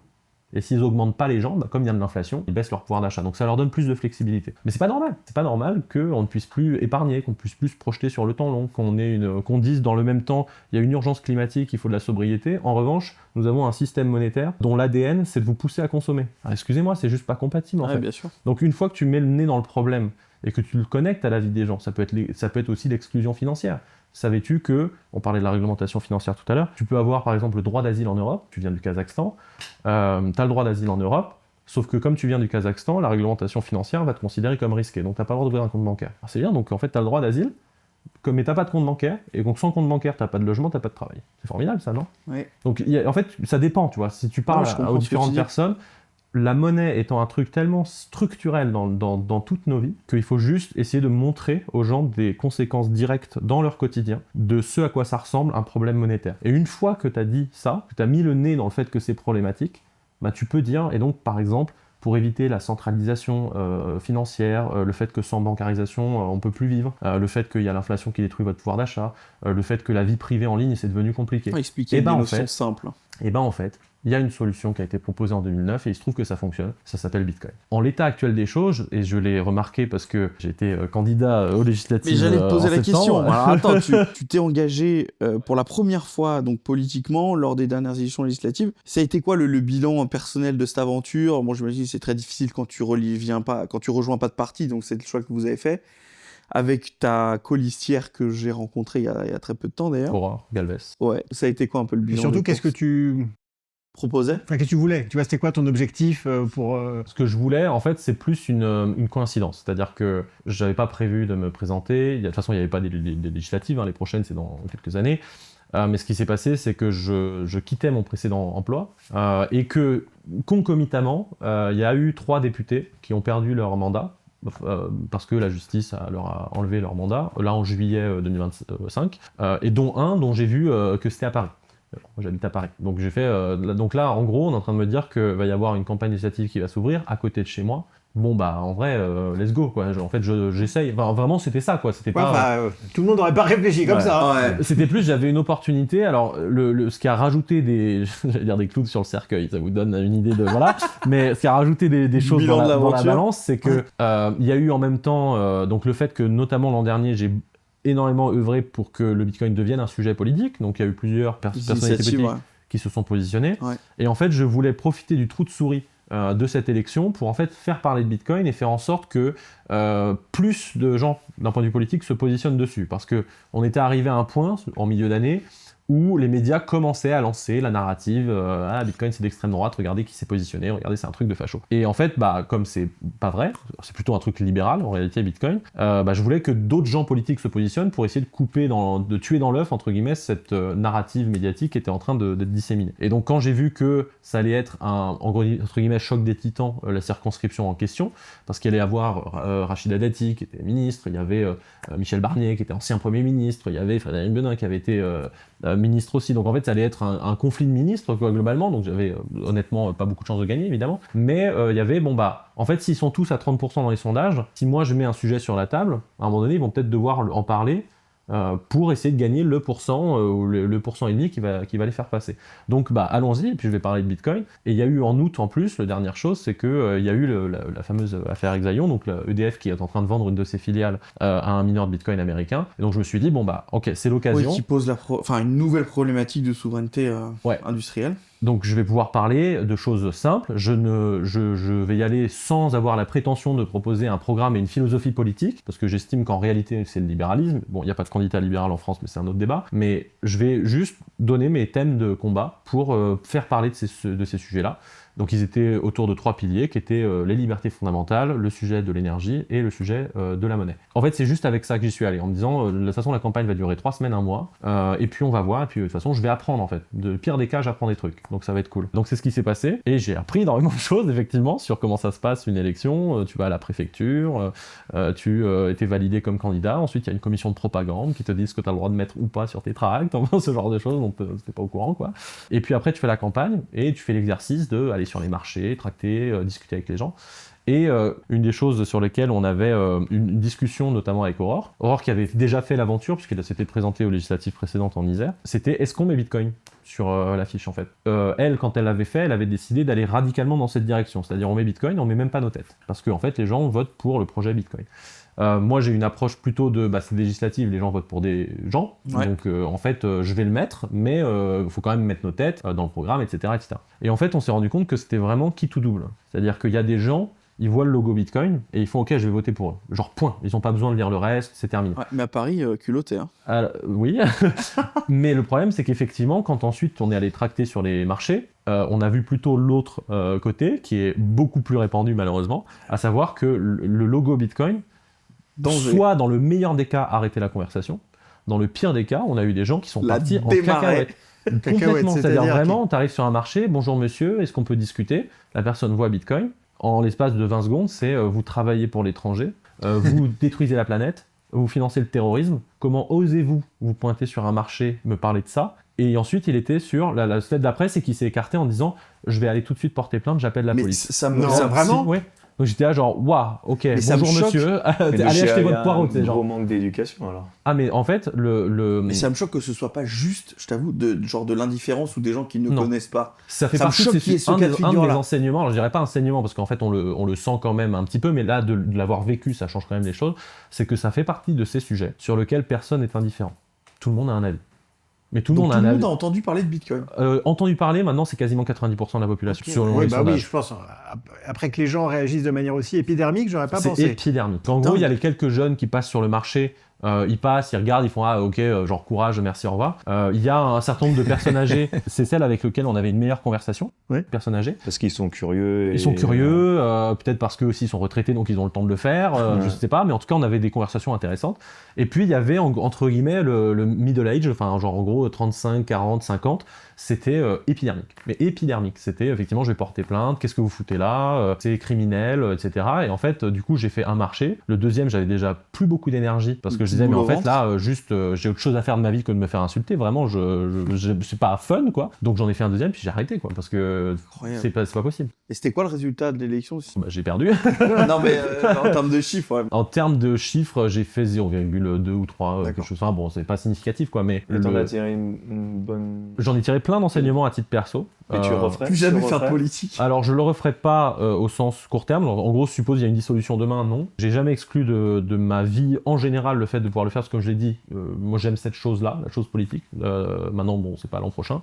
Et s'ils n'augmentent pas les gens, comme il y a de l'inflation, ils baissent leur pouvoir d'achat. Donc ça leur donne plus de flexibilité. Mais c'est pas normal. C'est pas normal qu'on ne puisse plus épargner, qu'on ne puisse plus se projeter sur le temps long, qu'on dise dans le même temps, il y a une urgence climatique, il faut de la sobriété. En revanche, nous avons un système monétaire dont l'ADN, c'est de vous pousser à consommer. Alors, excusez-moi, c'est juste pas compatible en fait. Bien sûr. Donc une fois que tu mets le nez dans le problème et que tu le connectes à la vie des gens, ça peut être aussi l'exclusion financière. Savais-tu que, on parlait de la réglementation financière tout à l'heure, tu peux avoir par exemple le droit d'asile en Europe, tu viens du Kazakhstan, tu as le droit d'asile en Europe, sauf que comme tu viens du Kazakhstan, la réglementation financière va te considérer comme risqué, donc tu n'as pas le droit d'ouvrir un compte bancaire. Alors c'est bien, donc en fait tu as le droit d'asile, mais tu n'as pas de compte bancaire, et donc sans compte bancaire, tu n'as pas de logement, tu n'as pas de travail. C'est formidable ça, non ? Oui. Donc en fait, ça dépend, tu vois, si tu parles aux différentes personnes, la monnaie étant un truc tellement structurel dans toutes nos vies qu'il faut juste essayer de montrer aux gens des conséquences directes dans leur quotidien de ce à quoi ça ressemble un problème monétaire. Et une fois que tu as dit ça, que tu as mis le nez dans le fait que c'est problématique, tu peux dire, et donc par exemple, pour éviter la centralisation financière, le fait que sans bancarisation, on ne peut plus vivre, le fait qu'il y a l'inflation qui détruit votre pouvoir d'achat, le fait que la vie privée en ligne, c'est devenu compliqué. Expliquer des notions simples. Et en fait, il y a une solution qui a été proposée en 2009 et il se trouve que ça fonctionne, ça s'appelle Bitcoin. En l'état actuel des choses, et je l'ai remarqué parce que j'étais candidat aux législatives. Mais j'allais te poser la question. Alors attends, tu t'es engagé pour la première fois donc politiquement lors des dernières élections législatives. Ça a été quoi le bilan personnel de cette aventure ? Bon, j'imagine que c'est très difficile quand tu rejoins pas de parti, donc c'est le choix que vous avez fait. Avec ta colistière que j'ai rencontrée il y a très peu de temps d'ailleurs. Aurore Galvez. Ouais, ça a été quoi un peu le bilan ? Et surtout, qu'est-ce que tu proposais ? Enfin, qu'est-ce que tu voulais ? Tu vois, c'était quoi ton objectif pour... Ce que je voulais, en fait, c'est plus une coïncidence. C'est-à-dire que j'avais pas prévu de me présenter. De toute façon, il n'y avait pas des législatives. Les prochaines, c'est dans quelques années. Mais ce qui s'est passé, c'est que je quittais mon précédent emploi et que, concomitamment, il y a eu 3 députés qui ont perdu leur mandat. Parce que la justice leur a enlevé leur mandat, là en juillet 2025, et dont un dont j'ai vu que c'était à Paris. Moi j'habite à Paris. Donc j'ai fait. Donc là, en gros, on est en train de me dire qu'il va y avoir une campagne législative qui va s'ouvrir à côté de chez moi. Bon en vrai, let's go quoi. En fait, j'essaye. Enfin, vraiment, c'était ça quoi. C'était pas. Tout le monde n'aurait pas réfléchi comme ça. Ouais. C'était plus, j'avais une opportunité. Alors, ce qui a rajouté j'allais dire des clous sur le cercueil, ça vous donne une idée de voilà. Mais ce qui a rajouté des choses dans la balance, c'est que il y a eu en même temps donc le fait que notamment l'an dernier, j'ai énormément œuvré pour que le Bitcoin devienne un sujet politique. Donc, il y a eu plusieurs personnalités politiques qui se sont positionnées. Ouais. Et en fait, je voulais profiter du trou de souris de cette élection pour en fait faire parler de Bitcoin et faire en sorte que plus de gens d'un point de vue politique se positionnent dessus, parce que on était arrivé à un point en milieu d'année où les médias commençaient à lancer la narrative Bitcoin c'est d'extrême droite, regardez qui s'est positionné, regardez c'est un truc de facho. Et en fait, comme c'est pas vrai, c'est plutôt un truc libéral en réalité Bitcoin, je voulais que d'autres gens politiques se positionnent pour essayer de couper, de tuer dans l'œuf entre guillemets cette narrative médiatique qui était en train d'être disséminée. Et donc quand j'ai vu que ça allait être entre guillemets choc des titans, la circonscription en question, parce qu'il allait y avoir Rachida Dati qui était ministre, il y avait Michel Barnier qui était ancien Premier ministre, il y avait Frédéric Benin qui avait été ministre aussi, donc en fait ça allait être un conflit de ministres quoi, globalement, donc j'avais honnêtement pas beaucoup de chance de gagner évidemment, mais il y avait en fait s'ils sont tous à 30% dans les sondages, si moi je mets un sujet sur la table, à un moment donné ils vont peut-être devoir en parler pour essayer de gagner le pourcent ou le pourcent et demi qui va les faire passer. Donc allons-y, et puis je vais parler de Bitcoin. Et il y a eu en août en plus, la dernière chose, c'est qu'il y a eu la fameuse affaire Exaion, donc EDF qui est en train de vendre une de ses filiales à un mineur de Bitcoin américain. Et donc je me suis dit, ok, c'est l'occasion. Oui, qui pose une nouvelle problématique de souveraineté industrielle. Donc je vais pouvoir parler de choses simples, je vais y aller sans avoir la prétention de proposer un programme et une philosophie politique, parce que j'estime qu'en réalité c'est le libéralisme. Bon, il n'y a pas de candidat libéral en France, mais c'est un autre débat. Mais je vais juste donner mes thèmes de combat pour faire parler de ces sujets-là. Donc ils étaient autour de 3 piliers qui étaient les libertés fondamentales, le sujet de l'énergie et le sujet de la monnaie. En fait, c'est juste avec ça que j'y suis allé, en me disant de toute façon la campagne va durer 3 semaines, 1 mois, et puis on va voir, et puis de toute façon je vais apprendre en fait. De pire des cas, j'apprends des trucs, donc ça va être cool. Donc c'est ce qui s'est passé, et j'ai appris énormément de choses effectivement sur comment ça se passe une élection. Tu vas à la préfecture, tu étais validé comme candidat, ensuite il y a une commission de propagande qui te dit ce que tu as le droit de mettre ou pas sur tes tracts, ce genre de choses, donc t'es pas au courant quoi. Et puis après tu fais la campagne, et tu fais l'exercice de aller sur les marchés, tracter, discuter avec les gens. Et une des choses sur lesquelles on avait une discussion notamment avec Aurore qui avait déjà fait l'aventure puisqu'elle s'était présentée aux législatives précédentes en Isère, c'était est-ce qu'on met Bitcoin sur l'affiche en fait. Elle, quand elle l'avait fait, elle avait décidé d'aller radicalement dans cette direction, c'est-à-dire on met Bitcoin, on met même pas nos têtes, parce qu'en fait les gens votent pour le projet Bitcoin. Moi j'ai une approche plutôt de c'est législative, les gens votent pour des gens, donc en fait je vais le mettre, mais il faut quand même mettre nos têtes dans le programme, etc., etc. Et en fait on s'est rendu compte que c'était vraiment qui tout double, c'est-à-dire qu'il y a des gens, ils voient le logo Bitcoin et ils font ok je vais voter pour eux, genre point, ils n'ont pas besoin de lire le reste, c'est terminé. Ouais, mais à Paris, culotté hein. Oui, mais le problème c'est qu'effectivement quand ensuite on est allé tracter sur les marchés, on a vu plutôt l'autre côté qui est beaucoup plus répandu malheureusement, à savoir que le logo Bitcoin soit dans le meilleur des cas arrêter la conversation, dans le pire des cas on a eu des gens qui sont partis en cacahuète. Complètement, c'est-à-dire vraiment tu arrives sur un marché, bonjour monsieur, est-ce qu'on peut discuter, la personne voit Bitcoin, en l'espace de 20 secondes c'est vous travaillez pour l'étranger, vous détruisez la planète, vous financez le terrorisme, comment osez-vous vous pointer sur un marché, me parler de ça. Et ensuite il était sur la slide d'après, c'est qu'il s'est écarté en disant je vais aller tout de suite porter plainte, j'appelle la police. Ça vraiment ouais. Donc j'étais là genre waouh, ok, bonjour monsieur, allez acheter votre poireau, tu sais, genre. Gros manque d'éducation alors. Ah mais en fait Mais ça me choque que ce soit pas juste, je t'avoue, de l'indifférence ou des gens qui ne connaissent pas. Ça fait partie de un des enseignements. Alors je dirais pas enseignement parce qu'en fait on le sent quand même un petit peu, mais là de l'avoir vécu, ça change quand même les choses. C'est que ça fait partie de ces sujets sur lesquels personne n'est indifférent. Tout le monde a un avis. Mais tout le monde a entendu parler de Bitcoin. Entendu parler, maintenant c'est quasiment 90% de la population. Okay. Oui, oui, je pense. Après que les gens réagissent de manière aussi épidermique, j'aurais pas pensé. C'est épidermique. En gros, il y a les quelques jeunes qui passent sur le marché, ils passent, ils regardent, ils font ah ok, genre courage, merci, au revoir. Il y a un certain nombre de personnes âgées, c'est celles avec lesquelles on avait une meilleure conversation. Oui. Personnes âgées. Parce qu'ils sont curieux. Ils sont curieux, peut-être parce qu'eux aussi sont retraités, donc ils ont le temps de le faire. Je sais pas, mais en tout cas on avait des conversations intéressantes. Et puis il y avait entre guillemets le middle age, enfin genre en gros 35, 40, 50. C'était épidermique. Mais épidermique, c'était effectivement je vais porter plainte, qu'est-ce que vous foutez là, c'est criminel, etc. Et en fait, du coup, j'ai fait un marché. Le deuxième, j'avais déjà plus beaucoup d'énergie parce que je disais, mais en fait, là, juste, j'ai autre chose à faire de ma vie que de me faire insulter. Vraiment, c'est pas fun, quoi. Donc j'en ai fait un deuxième, puis j'ai arrêté, quoi, parce que c'est pas possible. Et c'était quoi le résultat de l'élection ? J'ai perdu. Non, mais en termes de chiffres, ouais. En termes de chiffres, j'ai fait 0,2 ou 3, quelque chose. Enfin, bon, c'est pas significatif, quoi, mais. T'en as tiré une bonne. J'en ai tiré plein d'enseignements à titre perso. Et tu referais plus jamais faire de politique. Alors je le referai pas au sens court terme. En gros, suppose il y a une dissolution demain, non. J'ai jamais exclu de ma vie en général le fait de pouvoir le faire, parce que comme je l'ai dit, moi j'aime cette chose-là, la chose politique. Maintenant, bon, c'est pas l'an prochain.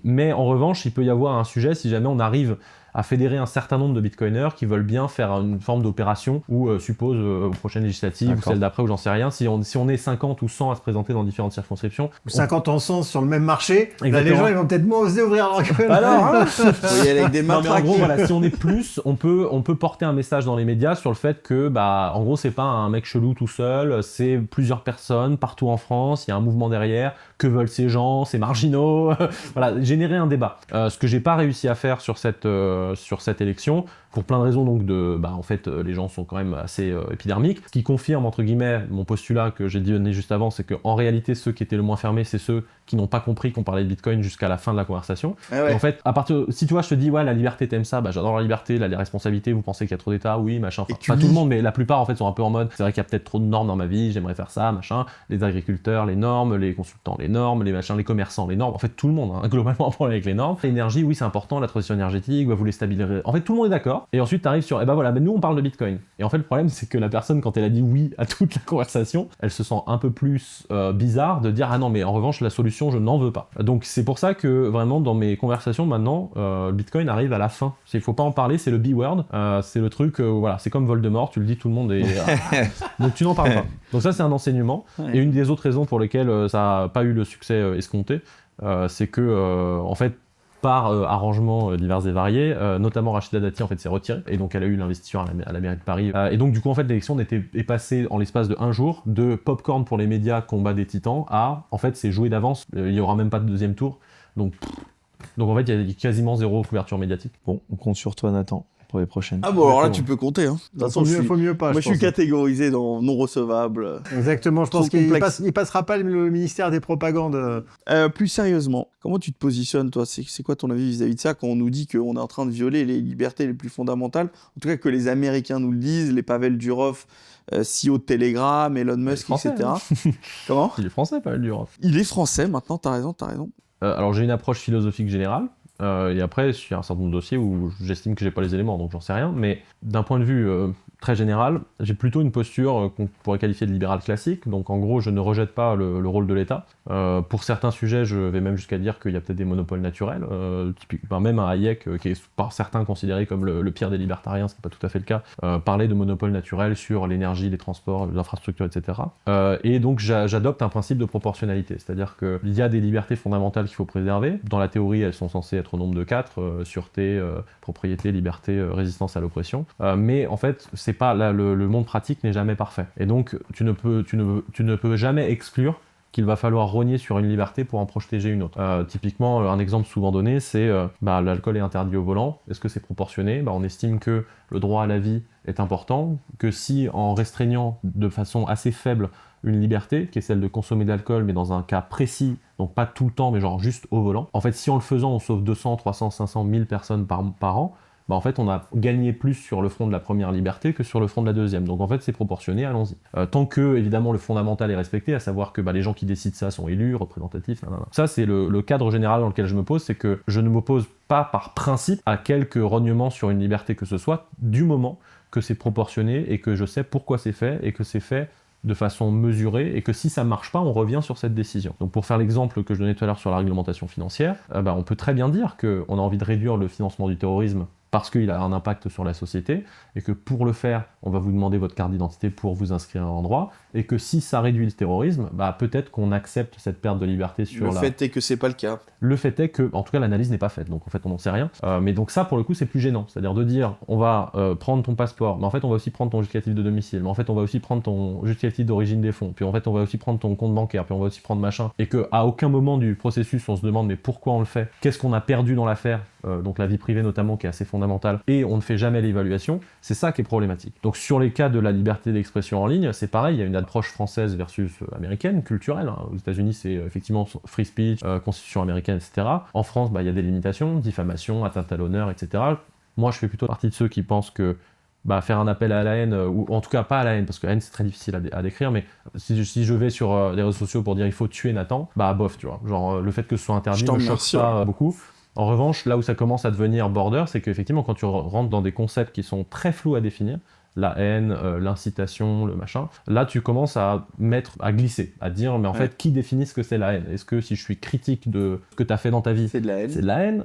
Mais en revanche, il peut y avoir un sujet si jamais on arrive à fédérer un certain nombre de bitcoiners qui veulent bien faire une forme d'opération ou suppose aux prochaines législatives ou celles d'après ou j'en sais rien, si on est 50 ou 100 à se présenter dans différentes circonscriptions. Ou 50 en 100 sur le même marché, là, les gens ils vont peut-être moins oser ouvrir leur gueule. Alors, faut y aller avec des mains. Non, mais en gros, voilà, si on est plus, on peut porter un message dans les médias sur le fait que, en gros, c'est pas un mec chelou tout seul, c'est plusieurs personnes partout en France, il y a un mouvement derrière, que veulent ces gens, ces marginaux, voilà, générer un débat. Ce que j'ai pas réussi à faire sur cette élection, pour plein de raisons, donc en fait, les gens sont quand même assez épidermiques. Ce qui confirme, entre guillemets, mon postulat que j'ai donné juste avant, c'est qu'en réalité, ceux qui étaient le moins fermés, c'est ceux qui n'ont pas compris qu'on parlait de Bitcoin jusqu'à la fin de la conversation. Et en fait, si tu vois, je te dis, ouais, la liberté, t'aimes ça, j'adore la liberté, les responsabilités, vous pensez qu'il y a trop d'États, oui, machin. Enfin, pas tout le monde, mais la plupart, en fait, sont un peu en mode, c'est vrai qu'il y a peut-être trop de normes dans ma vie, j'aimerais faire ça, machin. Les agriculteurs, les normes, les consultants, les normes, les machins, les commerçants, les normes. En fait, tout le monde, globalement, un problème avec les normes. L'énergie, oui, c'est important, la transition énergétique, vous les stabiliser. En fait, tout le monde est d'accord. Et ensuite, t'arrives sur, mais nous, on parle de Bitcoin. Et en fait, le problème, c'est que la personne, quand elle a dit oui à toute la conversation, elle se sent un peu plus bizarre de dire, ah non, mais en revanche, la solution, je n'en veux pas. Donc, c'est pour ça que, vraiment, dans mes conversations, maintenant, Bitcoin arrive à la fin. Il faut pas en parler, c'est le B-word. C'est le truc, voilà, c'est comme Voldemort, tu le dis, tout le monde est... donc, tu n'en parles pas. Donc ça, c'est un enseignement. Et une des autres raisons pour lesquelles ça n'a pas eu le succès escompté, c'est que, en fait, par arrangements divers et variés, notamment Rachida Dati en fait s'est retirée et donc elle a eu l'investiture à la mairie de Paris et donc du coup en fait l'élection est passée en l'espace de un jour de popcorn pour les médias combat des titans à en fait c'est joué d'avance, il y aura même pas de deuxième tour donc en fait il y a quasiment zéro couverture médiatique. Bon, on compte sur toi Nathan pour les prochaines. Ah bon, alors là tu peux compter. Hein. De toute façon, faut mieux pas. Moi je suis catégorisé dans non recevable. Exactement, je pense qu'il passera pas le ministère des propagandes. Plus sérieusement, comment tu te positionnes toi ? C'est quoi ton avis vis-à-vis de ça quand on nous dit qu'on est en train de violer les libertés les plus fondamentales ? En tout cas que les Américains nous le disent, les Pavel Durov, CEO de Telegram, Elon Musk, français, etc. Hein. Comment ? Il est français, Pavel Durov. Il est français maintenant, t'as raison. Alors j'ai une approche philosophique générale. Et après, il y a un certain nombre de dossiers où j'estime que j'ai pas les éléments, donc j'en sais rien. Mais d'un point de vue très général, j'ai plutôt une posture qu'on pourrait qualifier de libérale classique. Donc en gros, je ne rejette pas le rôle de l'État. Pour certains sujets, je vais même jusqu'à dire qu'il y a peut-être des monopoles naturels. Même un Hayek, qui est par certains considéré comme le pire des libertariens, ce qui n'est pas tout à fait le cas, parlait de monopole naturel sur l'énergie, les transports, les infrastructures, etc. Et donc j'adopte un principe de proportionnalité. C'est-à-dire qu'il y a des libertés fondamentales qu'il faut préserver. Dans la théorie, elles sont censées être au nombre de 4, sûreté, propriété, liberté, résistance à l'oppression. Mais en fait, c'est pas là, le monde pratique n'est jamais parfait. Et donc, tu ne peux jamais exclure qu'il va falloir rogner sur une liberté pour en protéger une autre. Typiquement, un exemple souvent donné, c'est l'alcool est interdit au volant. Est-ce que c'est proportionné ? On estime que le droit à la vie est important, que si en restreignant de façon assez faible une liberté, qui est celle de consommer de l'alcool, mais dans un cas précis, donc pas tout le temps, mais genre juste au volant, en fait, si en le faisant, on sauve 200, 300, 500, 1000 personnes par an, en fait, on a gagné plus sur le front de la première liberté que sur le front de la deuxième. Donc en fait, c'est proportionné, allons-y. Tant que, évidemment, le fondamental est respecté, à savoir que les gens qui décident ça sont élus, représentatifs, Ça, c'est le cadre général dans lequel je me pose, c'est que je ne m'oppose pas par principe à quelque rognement sur une liberté que ce soit, du moment que c'est proportionné et que je sais pourquoi c'est fait et que c'est fait de façon mesurée et que si ça marche pas, on revient sur cette décision. Donc pour faire l'exemple que je donnais tout à l'heure sur la réglementation financière, on peut très bien dire qu'on a envie de réduire le financement du terrorisme parce qu'il a un impact sur la société, et que pour le faire, on va vous demander votre carte d'identité pour vous inscrire à un endroit, et que si ça réduit le terrorisme, peut-être qu'on accepte cette perte de liberté sur Le fait est que c'est pas le cas. Le fait est que, en tout cas, l'analyse n'est pas faite, donc en fait, on n'en sait rien. Mais donc ça, pour le coup, c'est plus gênant. C'est-à-dire de dire, on va prendre ton passeport, mais en fait, on va aussi prendre ton justificatif de domicile, mais en fait, on va aussi prendre ton justificatif d'origine des fonds, puis en fait, on va aussi prendre ton compte bancaire, puis on va aussi prendre machin, et qu'à aucun moment du processus, on se demande, mais pourquoi on le fait ? Qu'est-ce qu'on a perdu dans l'affaire ? Donc la vie privée notamment, qui est assez fondamentale, et on ne fait jamais l'évaluation, c'est ça qui est problématique. Donc sur les cas de la liberté d'expression en ligne, c'est pareil, il y a une approche française versus américaine, culturelle. Aux États-Unis, c'est effectivement free speech, constitution américaine, etc. En France, il y a des limitations, diffamation, atteinte à l'honneur, etc. Moi, je fais plutôt partie de ceux qui pensent que faire un appel à la haine, ou en tout cas pas à la haine, parce que la haine c'est très difficile à décrire, mais si je vais sur les réseaux sociaux pour dire il faut tuer Nathan, bof, tu vois. Genre le fait que ce soit interdit me choque pas beaucoup. En revanche, là où ça commence à devenir border, c'est qu'effectivement, quand tu rentres dans des concepts qui sont très flous à définir, la haine, l'incitation, le machin, là tu commences à glisser, à dire, mais en fait, qui définit ce que c'est la haine ? Est-ce que si je suis critique de ce que tu as fait dans ta vie, c'est de la haine ? C'est de la haine ?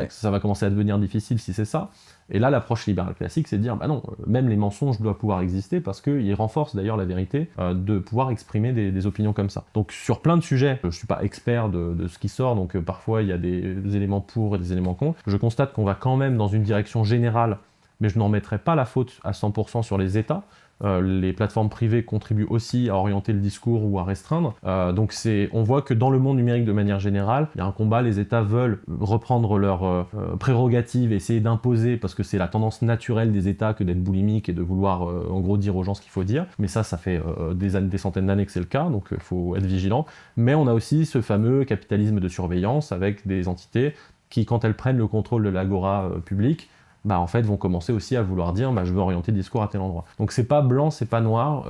Ça va commencer à devenir difficile si c'est ça. Et là, l'approche libérale classique, c'est de dire, non, même les mensonges doivent pouvoir exister parce qu'ils renforcent d'ailleurs la vérité de pouvoir exprimer des opinions comme ça. Donc sur plein de sujets, je suis pas expert de ce qui sort, donc parfois il y a des éléments pour et des éléments contre. Je constate qu'on va quand même dans une direction générale, mais je n'en mettrai pas la faute à 100% sur les États. les plateformes privées contribuent aussi à orienter le discours ou à restreindre. Donc on voit que dans le monde numérique de manière générale, il y a un combat, les États veulent reprendre leurs prérogatives, essayer d'imposer, parce que c'est la tendance naturelle des États que d'être boulimique et de vouloir en gros dire aux gens ce qu'il faut dire. Mais ça fait des centaines d'années que c'est le cas, donc il faut être vigilant. Mais on a aussi ce fameux capitalisme de surveillance avec des entités qui, quand elles prennent le contrôle de l'agora publique, en fait, vont commencer aussi à vouloir dire je veux orienter le discours à tel endroit. Donc c'est pas blanc, c'est pas noir.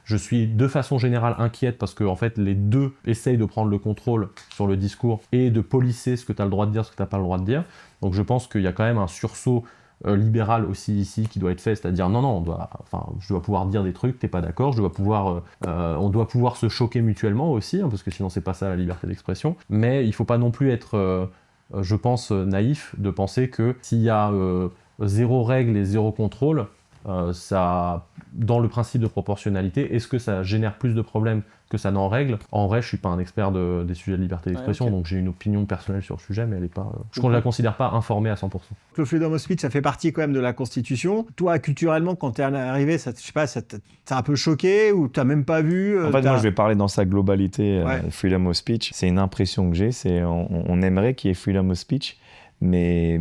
Je suis de façon générale inquiète parce que en fait, les deux essayent de prendre le contrôle sur le discours et de polisser ce que tu as le droit de dire, ce que tu n'as pas le droit de dire. Donc je pense qu'il y a quand même un sursaut libéral aussi ici qui doit être fait, c'est-à-dire je dois pouvoir dire des trucs, t'es pas d'accord, on doit pouvoir se choquer mutuellement aussi, parce que sinon c'est pas ça la liberté d'expression. Mais il faut pas non plus être je pense, naïf de penser que s'il y a zéro règle et zéro contrôle, ça, dans le principe de proportionnalité, est-ce que ça génère plus de problèmes que ça n'en règle? En vrai, je suis pas un expert des sujets de liberté d'expression, donc j'ai une opinion personnelle sur le sujet, mais elle est pas, je ne la considère pas informée à 100%. Le freedom of speech, ça fait partie quand même de la Constitution. Toi, culturellement, quand tu es arrivé, ça t'a un peu choqué ou tu n'as même pas vu En fait, moi, je vais parler dans sa globalité. Freedom of speech, c'est une impression que j'ai, on aimerait qu'il y ait freedom of speech, mais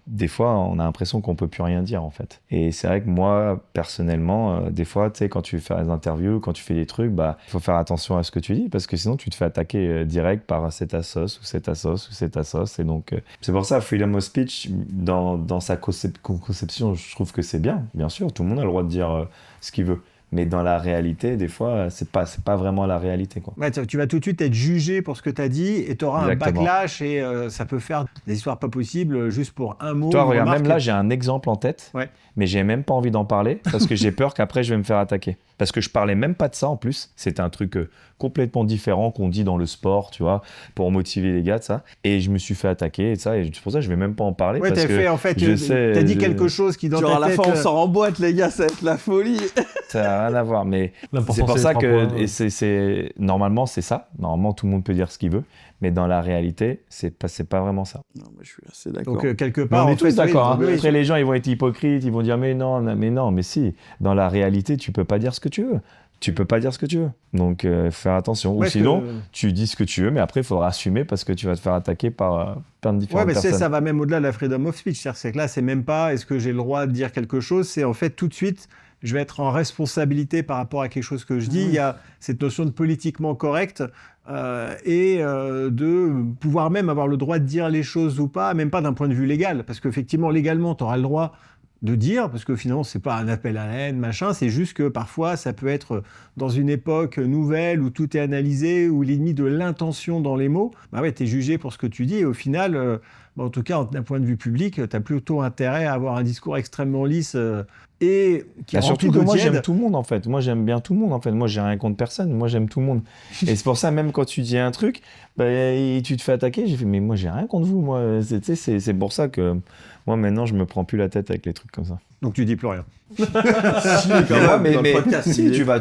des fois, on a l'impression qu'on peut plus rien dire, en fait. Et c'est vrai que moi, personnellement, des fois, tu sais, quand tu fais des interviews, quand tu fais des trucs, il faut faire attention à ce que tu dis, parce que sinon, tu te fais attaquer direct par cette assoce ou cette assoce ou cette assoce. Et donc, c'est pour ça, freedom of speech, dans sa conception, je trouve que c'est bien sûr, tout le monde a le droit de dire ce qu'il veut. Mais dans la réalité, des fois, c'est pas vraiment la réalité, quoi. Ouais, tu vas tout de suite être jugé pour ce que tu as dit et tu auras un backlash et ça peut faire des histoires pas possibles juste pour un mot. Toi, regarde, même là, j'ai un exemple en tête, mais j'ai même pas envie d'en parler parce que j'ai peur qu'après, je vais me faire attaquer. Parce que je parlais même pas de ça en plus. C'était un truc complètement différent qu'on dit dans le sport, tu vois, pour motiver les gars, de ça. Et je me suis fait attaquer et ça. Et c'est pour ça que je vais même pas en parler. Ouais, parce que en fait, t'as dit quelque chose qui dans ta tête... à la fin, on sort en boîte, les gars, ça va être la folie. Ça n'a rien à voir, mais c'est pour ça que normalement, c'est ça. Normalement, tout le monde peut dire ce qu'il veut. Mais dans la réalité, c'est pas vraiment ça. Non, mais je suis assez d'accord. Donc, quelque part, on est tous d'accord. Oui, Après, les gens, ils vont être hypocrites. Ils vont dire, mais non, mais si. Dans la réalité, tu peux pas dire ce que tu veux. Donc, faire attention. Ou sinon, tu dis ce que tu veux, mais après, il faudra assumer parce que tu vas te faire attaquer par plein de différentes personnes. Ça va même au-delà de la freedom of speech. C'est que là, c'est même pas est-ce que j'ai le droit de dire quelque chose. C'est en fait tout de suite, je vais être en responsabilité par rapport à quelque chose que je dis. Il y a cette notion de politiquement correct et de pouvoir même avoir le droit de dire les choses ou pas, même pas d'un point de vue légal. Parce qu'effectivement, légalement, tu auras le droit de dire, parce que finalement, c'est pas un appel à la haine, machin, c'est juste que parfois, ça peut être dans une époque nouvelle où tout est analysé, où il est mis de l'intention dans les mots, t'es jugé pour ce que tu dis, et au final, en tout cas, d'un point de vue public, t'as plutôt intérêt à avoir un discours extrêmement lisse et qui est rempli surtout que moi, d'eau tiède. j'aime tout le monde, en fait. Moi, j'aime bien tout le monde, en fait. Moi, j'ai rien contre personne. Moi, j'aime tout le monde. Et c'est pour ça, même quand tu dis un truc, tu te fais attaquer, j'ai fait, mais moi, j'ai rien contre vous. Moi, c'est pour ça que moi, maintenant, je me prends plus la tête avec les trucs comme ça. Donc, tu dis plus rien. Si,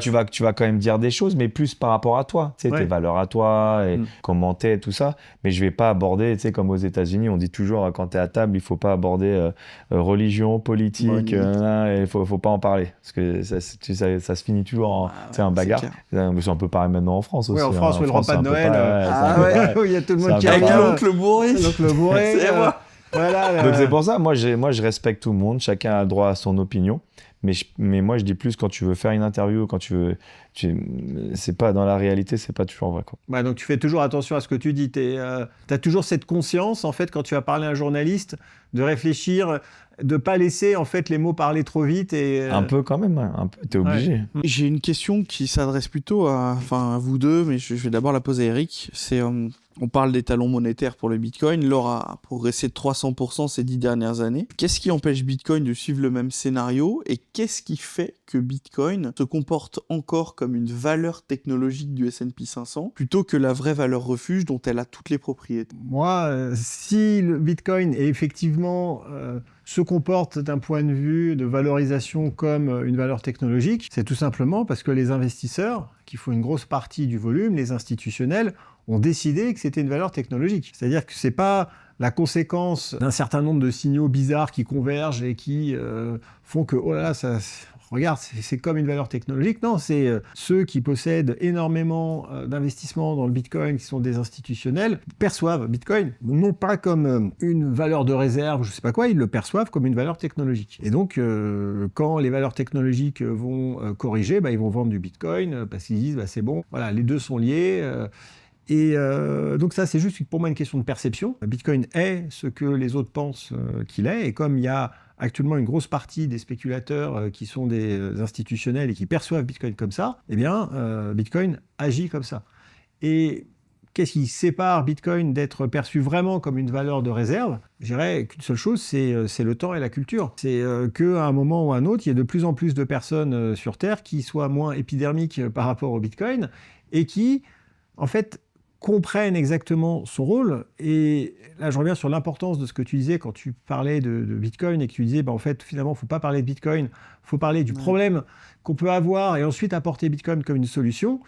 tu vas quand même dire des choses, mais plus par rapport à toi, tes valeurs à toi, et comment t'es, tout ça. Mais je vais pas aborder, comme aux États-Unis, on dit toujours quand t'es à table, il faut pas aborder religion, politique, il faut pas en parler, parce que ça se finit toujours en un bagarre. C'est un peu pareil maintenant en France aussi. Oui, en France, le repas de Noël, il y a tout le monde qui avec l'oncle bourré. C'est moi. Voilà, donc c'est pour ça, moi je respecte tout le monde, chacun a le droit à son opinion, mais moi je dis plus quand tu veux faire une interview, quand c'est pas dans la réalité, c'est pas toujours vrai, quoi. Donc tu fais toujours attention à ce que tu dis, t'as toujours cette conscience en fait quand tu vas parler à un journaliste de réfléchir, de pas laisser en fait les mots parler trop vite et un peu quand même, un peu, t'es obligé. J'ai une question qui s'adresse plutôt à vous deux, mais je vais d'abord la poser à Eric. C'est on parle des talons monétaires pour le Bitcoin. L'or a progressé de 300% ces 10 dernières années. Qu'est-ce qui empêche Bitcoin de suivre le même scénario et qu'est-ce qui fait que Bitcoin se comporte encore comme une valeur technologique du S&P 500 plutôt que la vraie valeur refuge dont elle a toutes les propriétés? Moi, si le Bitcoin est effectivement se comporte d'un point de vue de valorisation comme une valeur technologique, c'est tout simplement parce que les investisseurs, qui font une grosse partie du volume, les institutionnels, ont décidé que c'était une valeur technologique. C'est-à-dire que c'est pas la conséquence d'un certain nombre de signaux bizarres qui convergent et qui font que, oh là là, ça regarde, c'est comme une valeur technologique. Non, c'est ceux qui possèdent énormément d'investissements dans le Bitcoin, qui sont des institutionnels, perçoivent Bitcoin non pas comme une valeur de réserve, je sais pas quoi, ils le perçoivent comme une valeur technologique. Et donc, quand les valeurs technologiques vont corriger, ils vont vendre du Bitcoin parce qu'ils disent, c'est bon, voilà, les deux sont liés. Donc ça, c'est juste pour moi une question de perception. Bitcoin est ce que les autres pensent qu'il est, et comme il y a actuellement une grosse partie des spéculateurs qui sont des institutionnels et qui perçoivent Bitcoin comme ça, eh bien, Bitcoin agit comme ça. Et qu'est-ce qui sépare Bitcoin d'être perçu vraiment comme une valeur de réserve? Je dirais qu'une seule chose, c'est le temps et la culture. C'est qu'à un moment ou à un autre, il y a de plus en plus de personnes sur Terre qui soient moins épidermiques par rapport au Bitcoin et qui, en fait, comprennent exactement son rôle. Et là, je reviens sur l'importance de ce que tu disais quand tu parlais de Bitcoin et que tu disais, en fait, finalement, il ne faut pas parler de Bitcoin, il faut parler du problème qu'on peut avoir et ensuite apporter Bitcoin comme une solution.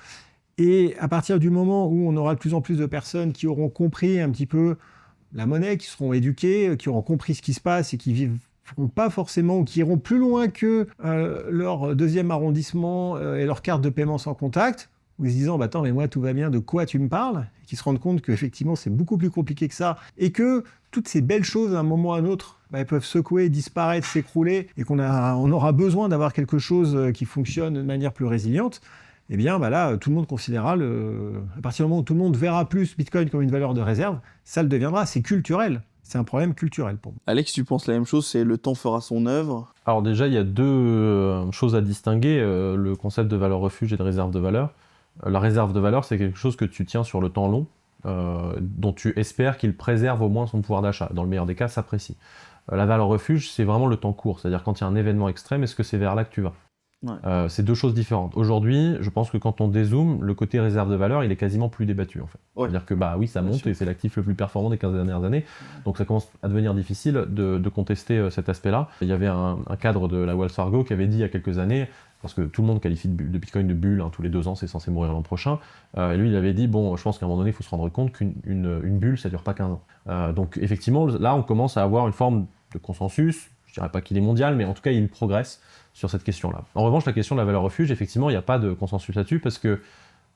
Et à partir du moment où on aura de plus en plus de personnes qui auront compris un petit peu la monnaie, qui seront éduquées, qui auront compris ce qui se passe et qui vivront pas forcément, ou qui iront plus loin que leur deuxième arrondissement et leur carte de paiement sans contact, ou se disant, attends, mais moi, tout va bien, de quoi tu me parles? Et qui se rendent compte qu'effectivement, c'est beaucoup plus compliqué que ça, et que toutes ces belles choses, à un moment ou à un autre, elles peuvent secouer, disparaître, s'écrouler, et qu'on aura besoin d'avoir quelque chose qui fonctionne de manière plus résiliente. Eh bien, là, tout le monde considérera, à partir du moment où tout le monde verra plus Bitcoin comme une valeur de réserve, ça le deviendra, c'est culturel. C'est un problème culturel pour moi. Alex, tu penses la même chose, c'est le temps fera son œuvre? Alors déjà, il y a deux choses à distinguer, le concept de valeur refuge et de réserve de valeur. La réserve de valeur, c'est quelque chose que tu tiens sur le temps long, dont tu espères qu'il préserve au moins son pouvoir d'achat. Dans le meilleur des cas, s'apprécie. La valeur refuge, c'est vraiment le temps court, c'est-à-dire quand il y a un événement extrême, est-ce que c'est vers là que tu vas? C'est deux choses différentes. Aujourd'hui, je pense que quand on dézoome, le côté réserve de valeur, il est quasiment plus débattu en fait. C'est-à-dire que oui, ça monte et c'est l'actif le plus performant des 15 dernières années. Donc ça commence à devenir difficile de contester cet aspect-là. Il y avait un cadre de la Wells Fargo qui avait dit il y a quelques années, parce que tout le monde qualifie de Bitcoin de bulle, tous les 2 ans c'est censé mourir l'an prochain, et lui il avait dit, je pense qu'à un moment donné il faut se rendre compte qu'une bulle ça dure pas 15 ans. Donc effectivement là on commence à avoir une forme de consensus, je dirais pas qu'il est mondial, mais en tout cas il progresse sur cette question-là. En revanche, la question de la valeur refuge, effectivement, il n'y a pas de consensus là-dessus parce que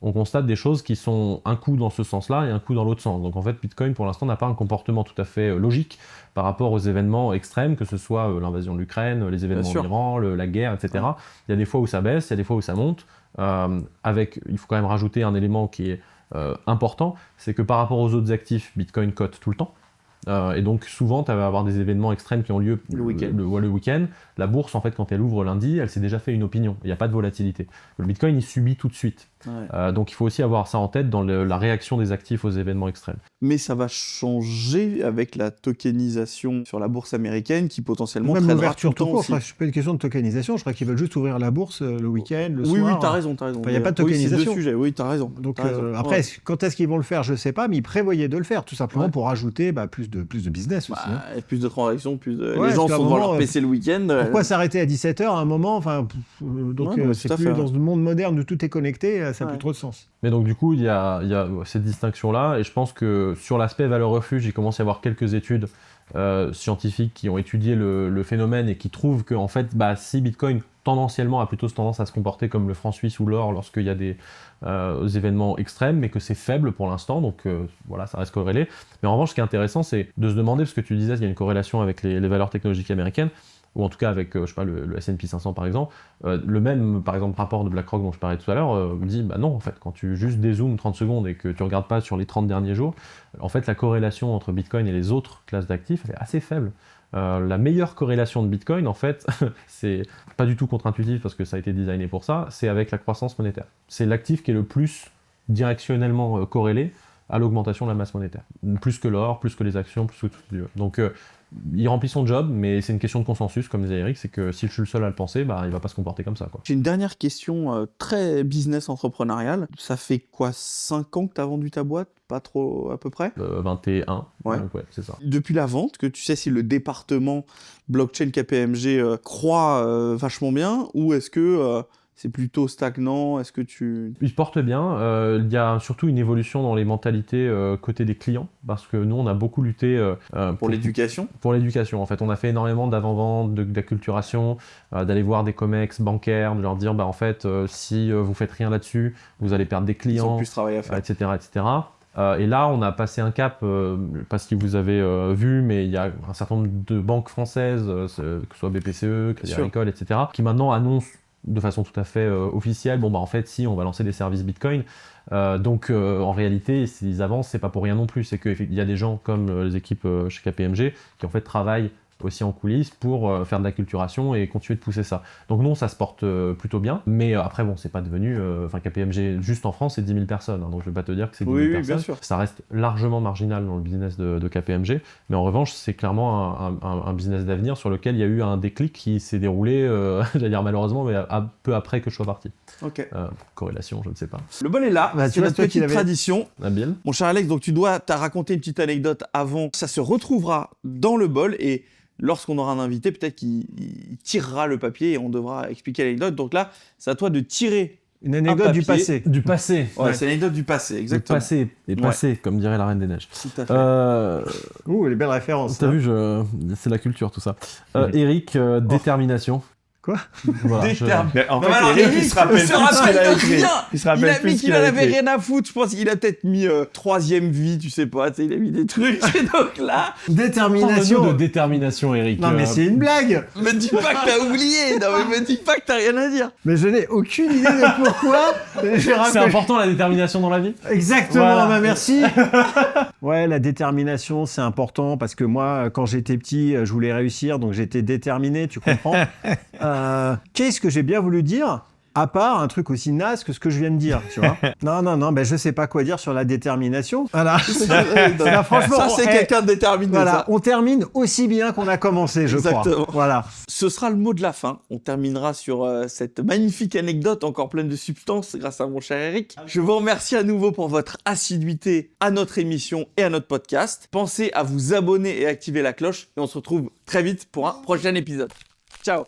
on constate des choses qui sont un coup dans ce sens-là et un coup dans l'autre sens. Donc en fait, Bitcoin, pour l'instant, n'a pas un comportement tout à fait logique par rapport aux événements extrêmes, que ce soit l'invasion de l'Ukraine, les événements en Iran, la guerre, etc. Il y a des fois où ça baisse, il y a des fois où ça monte. Il faut quand même rajouter un élément qui est important, c'est que par rapport aux autres actifs, Bitcoin cote tout le temps. Et donc souvent tu vas avoir des événements extrêmes qui ont lieu le week-end. La bourse en fait quand elle ouvre lundi, elle s'est déjà fait une opinion, il n'y a pas de volatilité. Le Bitcoin il subit tout de suite. Donc il faut aussi avoir ça en tête dans la réaction des actifs aux événements extrêmes. Mais ça va changer avec la tokenisation sur la bourse américaine qui potentiellement même tradera l'ouverture tout le temps aussi. C'est pas une question de tokenisation, je crois qu'ils veulent juste ouvrir la bourse le week-end, le soir. Oui, t'as raison. Il n'y a pas de tokenisation. Oui, c'est deux sujets, oui, t'as raison. Donc après, quand est-ce qu'ils vont le faire, je ne sais pas, mais ils prévoyaient de le faire, tout simplement pour ajouter plus de business aussi. Et plus de transactions, les gens sont devant leur PC le week-end. Pourquoi s'arrêter à 17h à un moment? C'est plus dans le monde moderne où tout est connecté, ça n'a plus trop de sens. Mais donc du coup, il y a cette distinction-là, et je pense que sur l'aspect valeur refuge, il commence à y avoir quelques études scientifiques qui ont étudié le phénomène et qui trouvent que en fait, si Bitcoin tendanciellement a plutôt tendance à se comporter comme le franc suisse ou l'or lorsqu'il y a des événements extrêmes, mais que c'est faible pour l'instant, donc ça reste corrélé. Mais en revanche, ce qui est intéressant, c'est de se demander, parce que tu disais qu'il y a une corrélation avec les valeurs technologiques américaines, ou en tout cas avec, le S&P 500 par exemple, le même, par exemple, rapport de BlackRock dont je parlais tout à l'heure, dit, non, en fait, quand tu juste dézoomes 30 secondes et que tu regardes pas sur les 30 derniers jours, en fait, la corrélation entre Bitcoin et les autres classes d'actifs, elle est assez faible. La meilleure corrélation de Bitcoin, en fait, c'est pas du tout contre-intuitif parce que ça a été designé pour ça, c'est avec la croissance monétaire. C'est l'actif qui est le plus directionnellement corrélé à l'augmentation de la masse monétaire. Plus que l'or, plus que les actions, plus que tout ce que tu veux. Donc, il remplit son job, mais c'est une question de consensus, comme disait Eric, c'est que si je suis le seul à le penser, il va pas se comporter comme ça, quoi. J'ai une dernière question très business entrepreneuriale. Ça fait quoi, 5 ans que tu as vendu ta boîte? Pas trop, à peu près 21. Donc c'est ça. Depuis la vente, que tu sais si le département blockchain KPMG croît vachement bien, ou est-ce que C'est plutôt stagnant. Est-ce que tu... Ils se portent bien. Il y a surtout une évolution dans les mentalités côté des clients, parce que nous, on a beaucoup lutté Pour l'éducation. Pour l'éducation, en fait. On a fait énormément d'avant-vente, d'acculturation, d'aller voir des comex bancaires, de leur dire, en fait, si vous faites rien là-dessus, vous allez perdre des Ils ont clients, plus de travail à faire. etc., etc. Et là, on a passé un cap, parce que vous avez vu, mais il y a un certain nombre de banques françaises, que ce soit BPCE, Crédit Sûr. Agricole, etc., qui maintenant annoncent de façon tout à fait officielle, en fait, si, on va lancer des services Bitcoin. Donc, en réalité, s'ils avancent, c'est pas pour rien non plus. C'est qu'il y a des gens comme les équipes chez KPMG qui, en fait, travaillent aussi en coulisses pour faire de l'acculturation et continuer de pousser ça. Donc non, ça se porte plutôt bien, mais après bon, c'est pas devenu, KPMG juste en France c'est 10 000 personnes, donc je vais pas te dire que c'est 10 000 Oui, personnes, bien sûr. ça reste largement marginal dans le business de KPMG, mais en revanche c'est clairement un business d'avenir sur lequel il y a eu un déclic qui s'est déroulé, j'allais dire malheureusement, mais un peu après que je sois parti. Ok. Corrélation, je ne sais pas. Le bol est là, Bah, tu c'est vois, notre toi qui petite l'avais- tradition. Nabil ? Mon cher Alex, donc t'as raconté une petite anecdote avant, ça se retrouvera dans le bol et lorsqu'on aura un invité, peut-être qu'il tirera le papier et on devra expliquer l'anecdote. Donc là, c'est à toi de tirer. Une anecdote du papier. passé. Du passé. Ouais, c'est l'anecdote du passé, exactement. Du passé, et passé, comme dirait la Reine des Neiges. Tout à fait. Ouh, les belles références. T'as hein. vu, c'est la culture tout ça. Eric, détermination. Quoi ? Voilà, Déterminé. En Non, mais alors, fait, Eric, Eric, il se rappelle il se plus ce qu'il a rappelle de écrit. rien. Il se Il rappelle a plus mis ce qu'il qu'il en a avait écrit. rien à foutre. Je pense qu'il a peut-être mis troisième vie, tu sais pas. Il a mis des trucs. Et donc là, Détermination. Parle-nous de détermination, Eric. Non, mais c'est une blague. me dis pas que t'as oublié. Non, mais me dis pas que t'as rien à dire. Mais je n'ai aucune idée de pourquoi. J'ai C'est rappelé- important la détermination dans la vie. Exactement, Voilà. bah merci. Ouais, la détermination, c'est important parce que moi, quand j'étais petit, je voulais réussir, donc j'étais déterminé, tu comprends. Qu'est-ce que j'ai bien voulu dire à part un truc aussi naze que ce que je viens de dire, tu vois. Non, ben je sais pas quoi dire sur la détermination. Voilà. Là, franchement, Ça, c'est quelqu'un de déterminé. Voilà, Ça. on termine aussi bien qu'on a commencé, je Exactement. crois. Voilà. Ce sera le mot de la fin. On terminera sur cette magnifique anecdote encore pleine de substance grâce à mon cher Eric. Je vous remercie à nouveau pour votre assiduité à notre émission et à notre podcast. Pensez à vous abonner et activer la cloche et on se retrouve très vite pour un prochain épisode. Ciao.